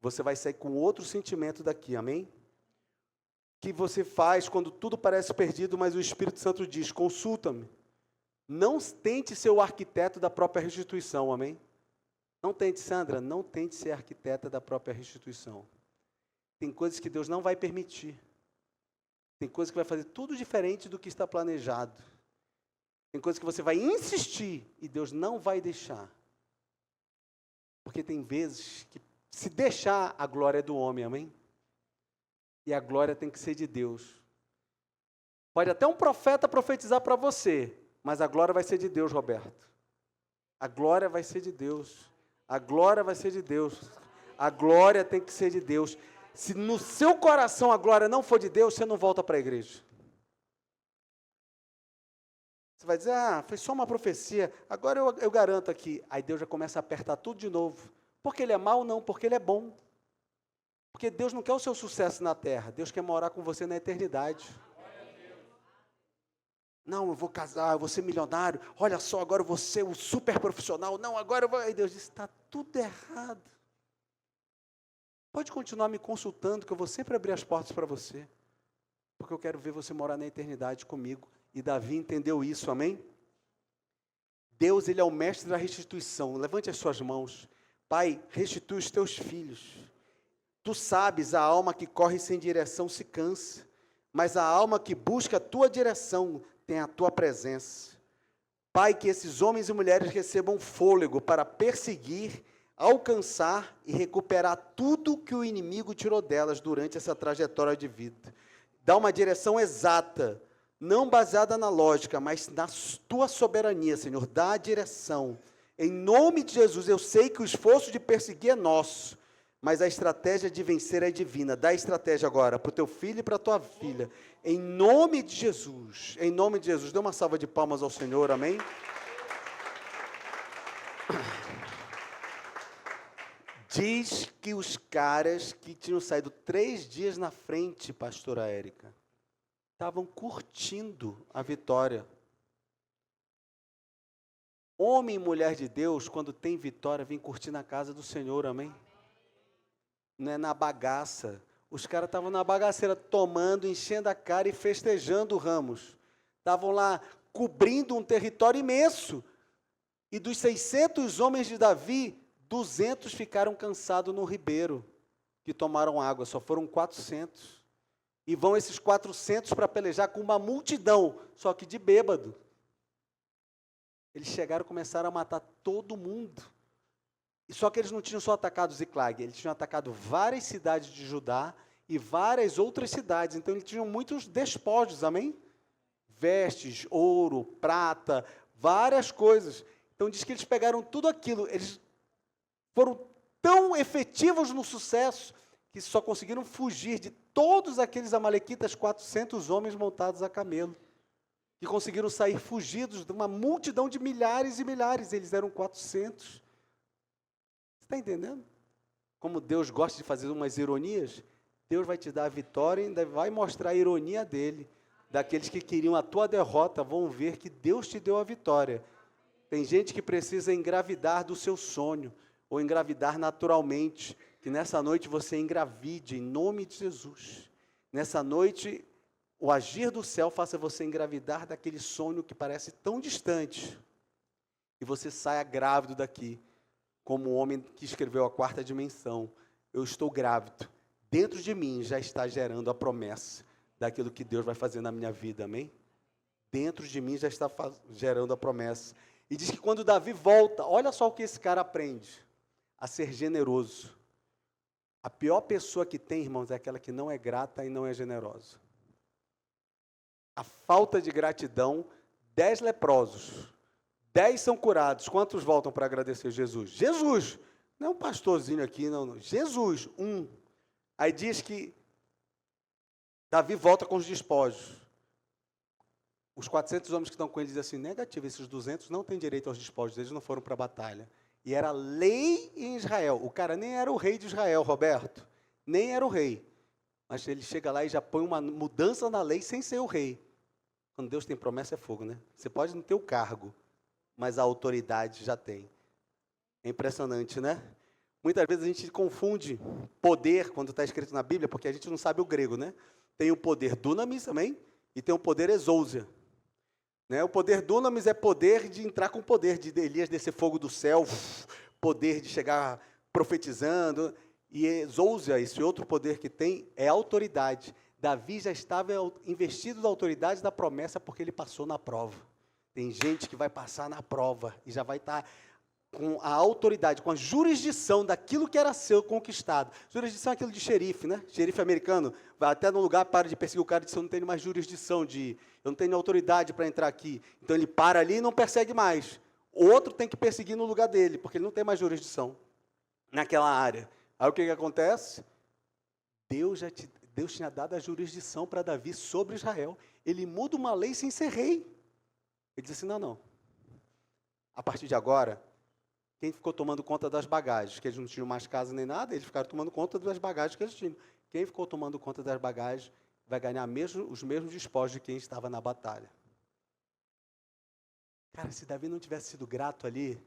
Você vai sair com outro sentimento daqui, amém? O que você faz quando tudo parece perdido, mas o Espírito Santo diz, consulta-me. Não tente ser o arquiteto da própria restituição, amém? Não tente, Sandra, não tente ser arquiteta da própria restituição. Tem coisas que Deus não vai permitir. Tem coisas que vai fazer tudo diferente do que está planejado. Tem coisas que você vai insistir e Deus não vai deixar. Porque tem vezes que, se deixar, a glória é do homem, amém? E a glória tem que ser de Deus. Pode até um profeta profetizar para você, mas a glória vai ser de Deus, Roberto. A glória vai ser de Deus. A glória vai ser de Deus. A glória tem que ser de Deus. Se no seu coração a glória não for de Deus, você não volta para a igreja. Você vai dizer, foi só uma profecia, agora eu garanto aqui. Aí Deus já começa a apertar tudo de novo. Porque Ele é mau? Não, porque Ele é bom. Porque Deus não quer o seu sucesso na terra, Deus quer morar com você na eternidade. Não, eu vou casar, eu vou ser milionário, olha só, agora eu vou ser o super profissional, não, agora eu vou... Aí Deus disse, está tudo errado. Pode continuar me consultando, que eu vou sempre abrir as portas para você, porque eu quero ver você morar na eternidade comigo. E Davi entendeu isso, amém? Deus, Ele é o mestre da restituição. Levante as suas mãos. Pai, restitui os teus filhos. Tu sabes, a alma que corre sem direção se cansa, mas a alma que busca a tua direção tem a tua presença. Pai, que esses homens e mulheres recebam fôlego para perseguir alcançar e recuperar tudo que o inimigo tirou delas durante essa trajetória de vida. Dá uma direção exata, não baseada na lógica, mas na tua soberania, Senhor. Dá a direção. Em nome de Jesus, eu sei que o esforço de perseguir é nosso, mas a estratégia de vencer é divina. Dá a estratégia agora para o teu filho e para a tua filha. Em nome de Jesus. Em nome de Jesus. Dê uma salva de palmas ao Senhor, amém? Diz que os caras que tinham saído 3 dias na frente, pastora Érica, estavam curtindo a vitória. Homem e mulher de Deus, quando tem vitória, vem curtir na casa do Senhor, amém? Não é na bagaça. Os caras estavam na bagaceira, tomando, enchendo a cara e festejando ramos. Estavam lá cobrindo um território imenso. E dos 600 homens de Davi, 200 ficaram cansados no ribeiro, que tomaram água, só foram 400. E vão esses 400 para pelejar com uma multidão, só que de bêbado. Eles chegaram e começaram a matar todo mundo. E só que eles não tinham só atacado Ziclag, eles tinham atacado várias cidades de Judá e várias outras cidades. Então eles tinham muitos despojos, amém? Vestes, ouro, prata, várias coisas. Então diz que eles pegaram tudo aquilo, eles foram tão efetivos no sucesso que só conseguiram fugir de todos aqueles amalequitas, 400 homens montados a camelo, que conseguiram sair fugidos de uma multidão de milhares e milhares, eles eram 400. Você está entendendo? Como Deus gosta de fazer umas ironias, Deus vai te dar a vitória e ainda vai mostrar a ironia dele. Daqueles que queriam a tua derrota, vão ver que Deus te deu a vitória. Tem gente que precisa engravidar do seu sonho, ou engravidar naturalmente, que nessa noite você engravide, em nome de Jesus. Nessa noite, o agir do céu faça você engravidar daquele sonho que parece tão distante, e você saia grávido daqui, como o homem que escreveu a 4ª dimensão. Eu estou grávido, dentro de mim já está gerando a promessa daquilo que Deus vai fazer na minha vida, amém? Dentro de mim já está gerando a promessa. E diz que quando Davi volta, olha só o que esse cara aprende, a ser generoso. A pior pessoa que tem, irmãos, é aquela que não é grata e não é generosa. A falta de gratidão, 10 leprosos, 10 são curados, quantos voltam para agradecer Jesus? Jesus, não é um pastorzinho aqui, não, Jesus, um. Aí diz que Davi volta com os despojos. Os 400 homens que estão com ele dizem assim, negativo, esses 200 não têm direito aos despojos, eles não foram para a batalha. E era lei em Israel. O cara nem era o rei de Israel, Roberto. Nem era o rei. Mas ele chega lá e já põe uma mudança na lei sem ser o rei. Quando Deus tem promessa é fogo, né? Você pode não ter o cargo, mas a autoridade já tem. É impressionante, né? Muitas vezes a gente confunde poder, quando está escrito na Bíblia, porque a gente não sabe o grego, né? Tem o poder dunamis também, e tem o poder exousia. Né? O poder dunamis é poder de entrar com poder, de Elias descer fogo do céu, poder de chegar profetizando, e exousia, esse outro poder que tem, é autoridade. Davi já estava investido da autoridade da promessa porque ele passou na prova. Tem gente que vai passar na prova e já vai estar com a autoridade, com a jurisdição daquilo que era seu conquistado. Jurisdição é aquilo de xerife, né? Xerife americano, vai até no lugar, para de perseguir o cara e diz, eu não tenho mais jurisdição, eu não tenho autoridade para entrar aqui. Então ele para ali e não persegue mais. O outro tem que perseguir no lugar dele, porque ele não tem mais jurisdição naquela área. Aí o que acontece? Deus tinha dado a jurisdição para Davi sobre Israel. Ele muda uma lei sem ser rei. Ele diz assim, não. A partir de agora, quem ficou tomando conta das bagagens, que eles não tinham mais casa nem nada, eles ficaram tomando conta das bagagens que eles tinham. Quem ficou tomando conta das bagagens vai ganhar os mesmos despojos de quem estava na batalha. Cara, se Davi não tivesse sido grato ali,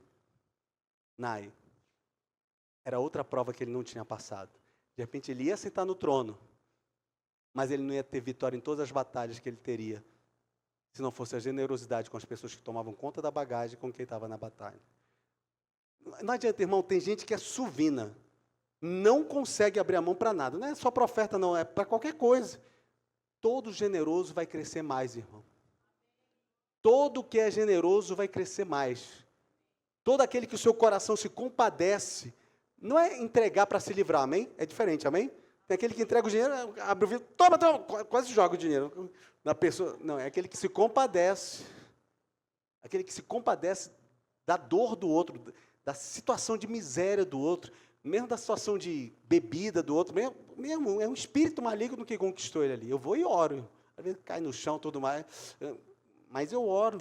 era outra prova que ele não tinha passado. De repente ele ia sentar no trono, mas ele não ia ter vitória em todas as batalhas que ele teria, se não fosse a generosidade com as pessoas que tomavam conta da bagagem com quem estava na batalha. Não adianta, irmão, tem gente que é suvina, não consegue abrir a mão para nada, não é só para oferta não, é para qualquer coisa. Todo generoso vai crescer mais, irmão. Todo que é generoso vai crescer mais. Todo aquele que o seu coração se compadece Não é entregar para se livrar, amém? É diferente, amém? Tem aquele que entrega o dinheiro, abre o vidro, toma, quase joga o dinheiro na pessoa. Não, é aquele que se compadece. Aquele que se compadece da dor do outro, da situação de miséria do outro, mesmo da situação de bebida do outro, mesmo é um espírito maligno que conquistou ele ali. Eu vou e oro. Às vezes cai no chão, tudo mais. Mas eu oro.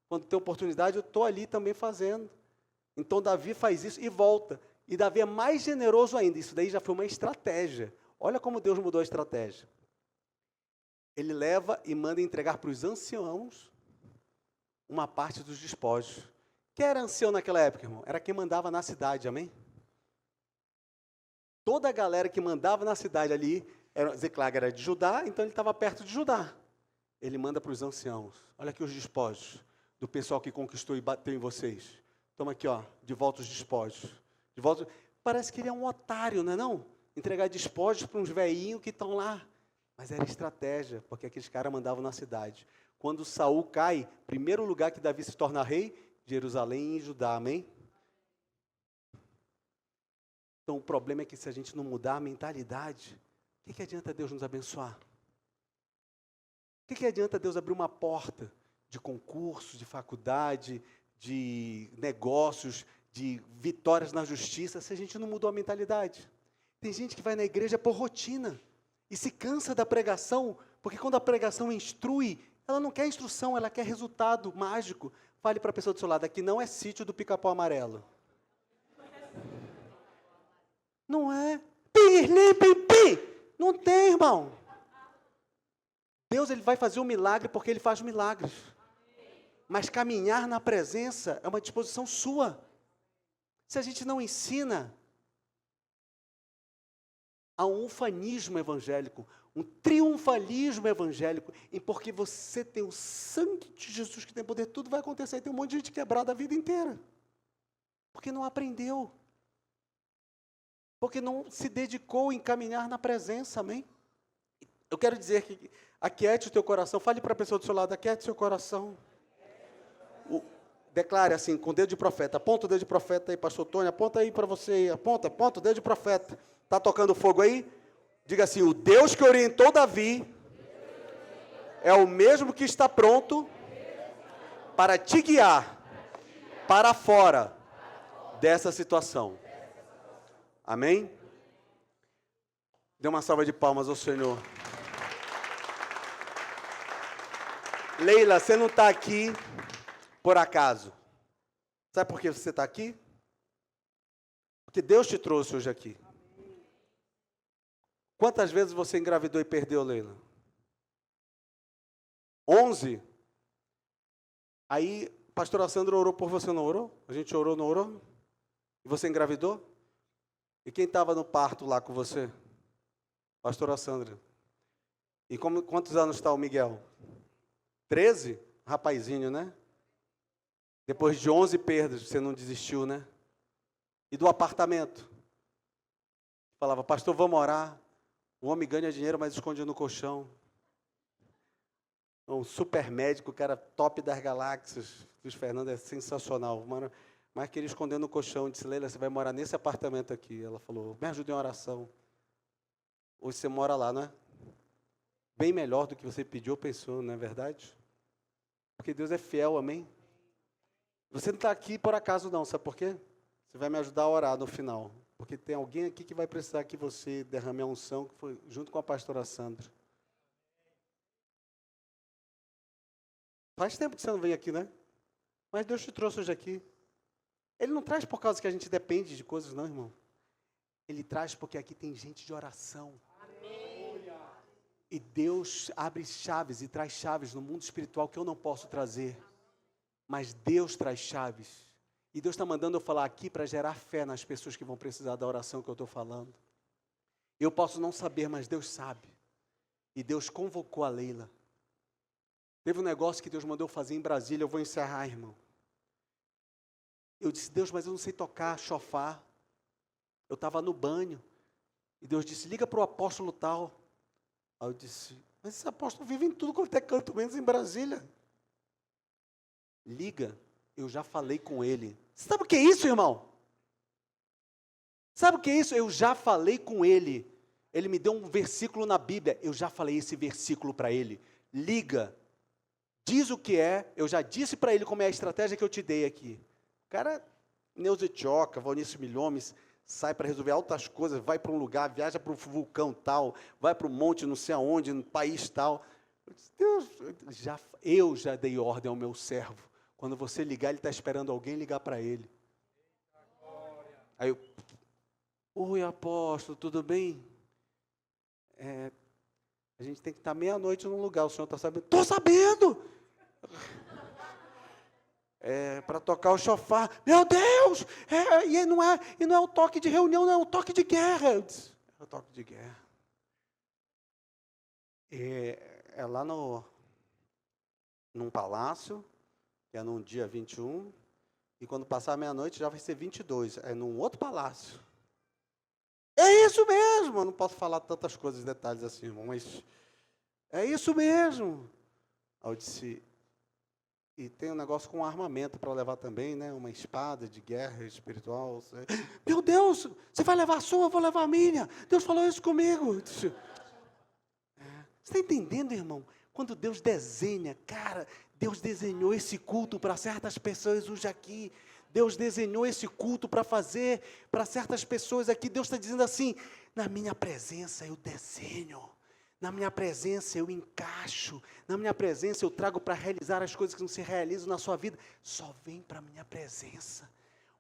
Quando tem oportunidade, eu estou ali também fazendo. Então, Davi faz isso e volta. E Davi é mais generoso ainda. Isso daí já foi uma estratégia. Olha como Deus mudou a estratégia. Ele leva e manda entregar para os anciãos uma parte dos despojos. Quem era ancião naquela época, irmão? Era quem mandava na cidade, amém? Toda a galera que mandava na cidade ali, Ziclag era de Judá, então ele estava perto de Judá. Ele manda para os anciãos. Olha aqui os despojos do pessoal que conquistou e bateu em vocês. Toma aqui, ó, de volta os despojos. De volta. Parece que ele é um otário, não é não? Entregar despojos para uns velhinhos que estão lá. Mas era estratégia, porque aqueles caras mandavam na cidade. Quando Saul cai, primeiro lugar que Davi se torna rei, Jerusalém e Judá, amém? Então o problema é que se a gente não mudar a mentalidade, o que adianta Deus nos abençoar? O que adianta Deus abrir uma porta de concurso, de faculdade, de negócios, de vitórias na justiça, se a gente não mudou a mentalidade? Tem gente que vai na igreja por rotina e se cansa da pregação, porque quando a pregação instrui, ela não quer instrução, ela quer resultado mágico. Fale para a pessoa do seu lado, aqui não é sítio do Pica-Pau Amarelo. Não é. Não tem, irmão. Deus ele vai fazer um milagre porque Ele faz milagres. Mas caminhar na presença é uma disposição sua. Se a gente não ensina, há um ufanismo evangélico, um triunfalismo evangélico, em porque você tem o sangue de Jesus que tem poder, tudo vai acontecer. E tem um monte de gente quebrada a vida inteira. Porque não aprendeu. Porque não se dedicou em caminhar na presença, amém? Eu quero dizer que aquiete o teu coração, fale para a pessoa do seu lado, aquiete o seu coração. Declare assim, com o dedo de profeta, aponta o dedo de profeta aí, pastor Tony, aponta aí para você, aponta o dedo de profeta. Está tocando fogo aí? Diga assim, o Deus que orientou Davi é o mesmo que está pronto para te guiar para fora dessa situação. Amém? Dê uma salva de palmas ao Senhor. Leila, você não está aqui por acaso. Sabe por que você está aqui? Porque Deus te trouxe hoje aqui. Quantas vezes você engravidou e perdeu, Leila? 11? Aí, a pastora Sandra orou por você, não orou? A gente orou, não orou? E você engravidou? E quem estava no parto lá com você? Pastora Sandra. E quantos anos está o Miguel? 13? Rapazinho, né? Depois de 11 perdas, você não desistiu, né? E do apartamento? Falava, pastor, vamos orar. O homem ganha dinheiro, mas esconde no colchão. Um super médico, cara top das galáxias. O Fernando é sensacional. Mas queria esconder no colchão. Disse, Leila, você vai morar nesse apartamento aqui. Ela falou, me ajude em oração. Hoje você mora lá, não é? Bem melhor do que você pediu ou pensou, não é verdade? Porque Deus é fiel, amém? Você não está aqui por acaso não, sabe por quê? Você vai me ajudar a orar no final. Porque tem alguém aqui que vai precisar que você derrame a unção, que foi junto com a pastora Sandra. Faz tempo que você não vem aqui, né? Mas Deus te trouxe hoje aqui. Ele não traz por causa que a gente depende de coisas, não, irmão. Ele traz porque aqui tem gente de oração. Amém. E Deus abre chaves e traz chaves no mundo espiritual que eu não posso trazer. Mas Deus traz chaves. E Deus está mandando eu falar aqui para gerar fé nas pessoas que vão precisar da oração que eu estou falando. Eu posso não saber, mas Deus sabe. E Deus convocou a Leila. Teve um negócio que Deus mandou fazer em Brasília, eu vou encerrar, irmão. Eu disse, Deus, mas eu não sei tocar chofar. Eu estava no banho. E Deus disse, liga para o apóstolo tal. Aí eu disse, mas esse apóstolo vive em tudo quanto é canto, menos em Brasília. Liga, eu já falei com ele. Você sabe o que é isso, irmão? Sabe o que é isso? Eu já falei com ele. Ele me deu um versículo na Bíblia. Eu já falei esse versículo para ele. Liga. Diz o que é. Eu já disse para ele como é a estratégia que eu te dei aqui. O cara, Neuza Tioca, Valnício Milhomes, sai para resolver altas coisas, vai para um lugar, viaja para um vulcão tal, vai para um monte não sei aonde, no país tal. Eu disse, Deus, eu já dei ordem ao meu servo. Quando você ligar, ele está esperando alguém ligar para ele. Aí eu, oi apóstolo, tudo bem? A gente tem que estar meia-noite num lugar, o senhor está sabendo? Estou sabendo! Para tocar o chofar. Meu Deus! E não é o toque de reunião, não, é o toque de guerra. Eu disse, é o toque de guerra. É lá num palácio, que é num dia 21, e quando passar a meia-noite já vai ser 22, é num outro palácio. É isso mesmo! Eu não posso falar tantas coisas, detalhes assim, irmão, mas é isso mesmo. Aí eu disse, e tem um negócio com armamento para levar também, né? Uma espada de guerra espiritual. Meu Deus, você vai levar a sua, eu vou levar a minha. Deus falou isso comigo. Você está entendendo, irmão? Quando Deus desenha, cara, Deus desenhou esse culto para certas pessoas hoje aqui. Deus desenhou esse culto para fazer para certas pessoas aqui. Deus está dizendo assim, na minha presença eu desenho. Na minha presença eu encaixo, na minha presença eu trago para realizar as coisas que não se realizam na sua vida. Só vem para a minha presença.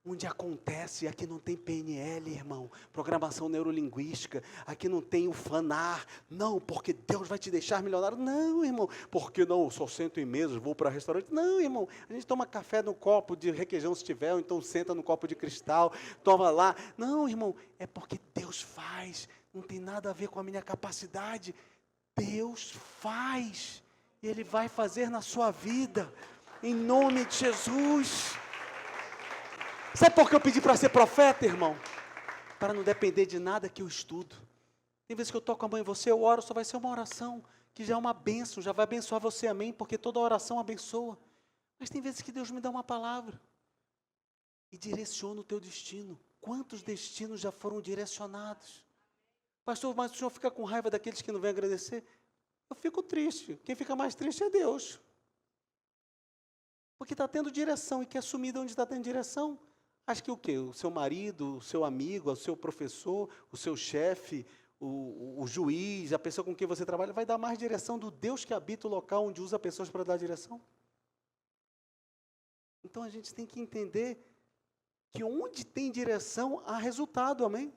Onde acontece, aqui não tem PNL, irmão, programação neurolinguística, aqui não tem o fanar, não, porque Deus vai te deixar milionário, não, irmão, porque não, só sento em mesas, vou para restaurante, não, irmão, a gente toma café no copo de requeijão se tiver, ou então senta no copo de cristal, toma lá, não, irmão, é porque Deus faz, não tem nada a ver com a minha capacidade, Deus faz, e Ele vai fazer na sua vida, em nome de Jesus. Sabe por que eu pedi para ser profeta, irmão? Para não depender de nada que eu estudo. Tem vezes que eu toco a mão em você, eu oro, só vai ser uma oração, que já é uma bênção, já vai abençoar você, amém? Porque toda oração abençoa. Mas tem vezes que Deus me dá uma palavra e direciona o teu destino. Quantos destinos já foram direcionados? Pastor, mas o senhor fica com raiva daqueles que não vêm agradecer? Eu fico triste. Quem fica mais triste é Deus. Porque está tendo direção e quer sumir de onde está tendo direção. Acho que o quê? O seu marido, o seu amigo, o seu professor, o seu chefe, o juiz, a pessoa com quem você trabalha, vai dar mais direção do Deus que habita o local onde usa pessoas para dar direção? Então a gente tem que entender que onde tem direção, há resultado, amém?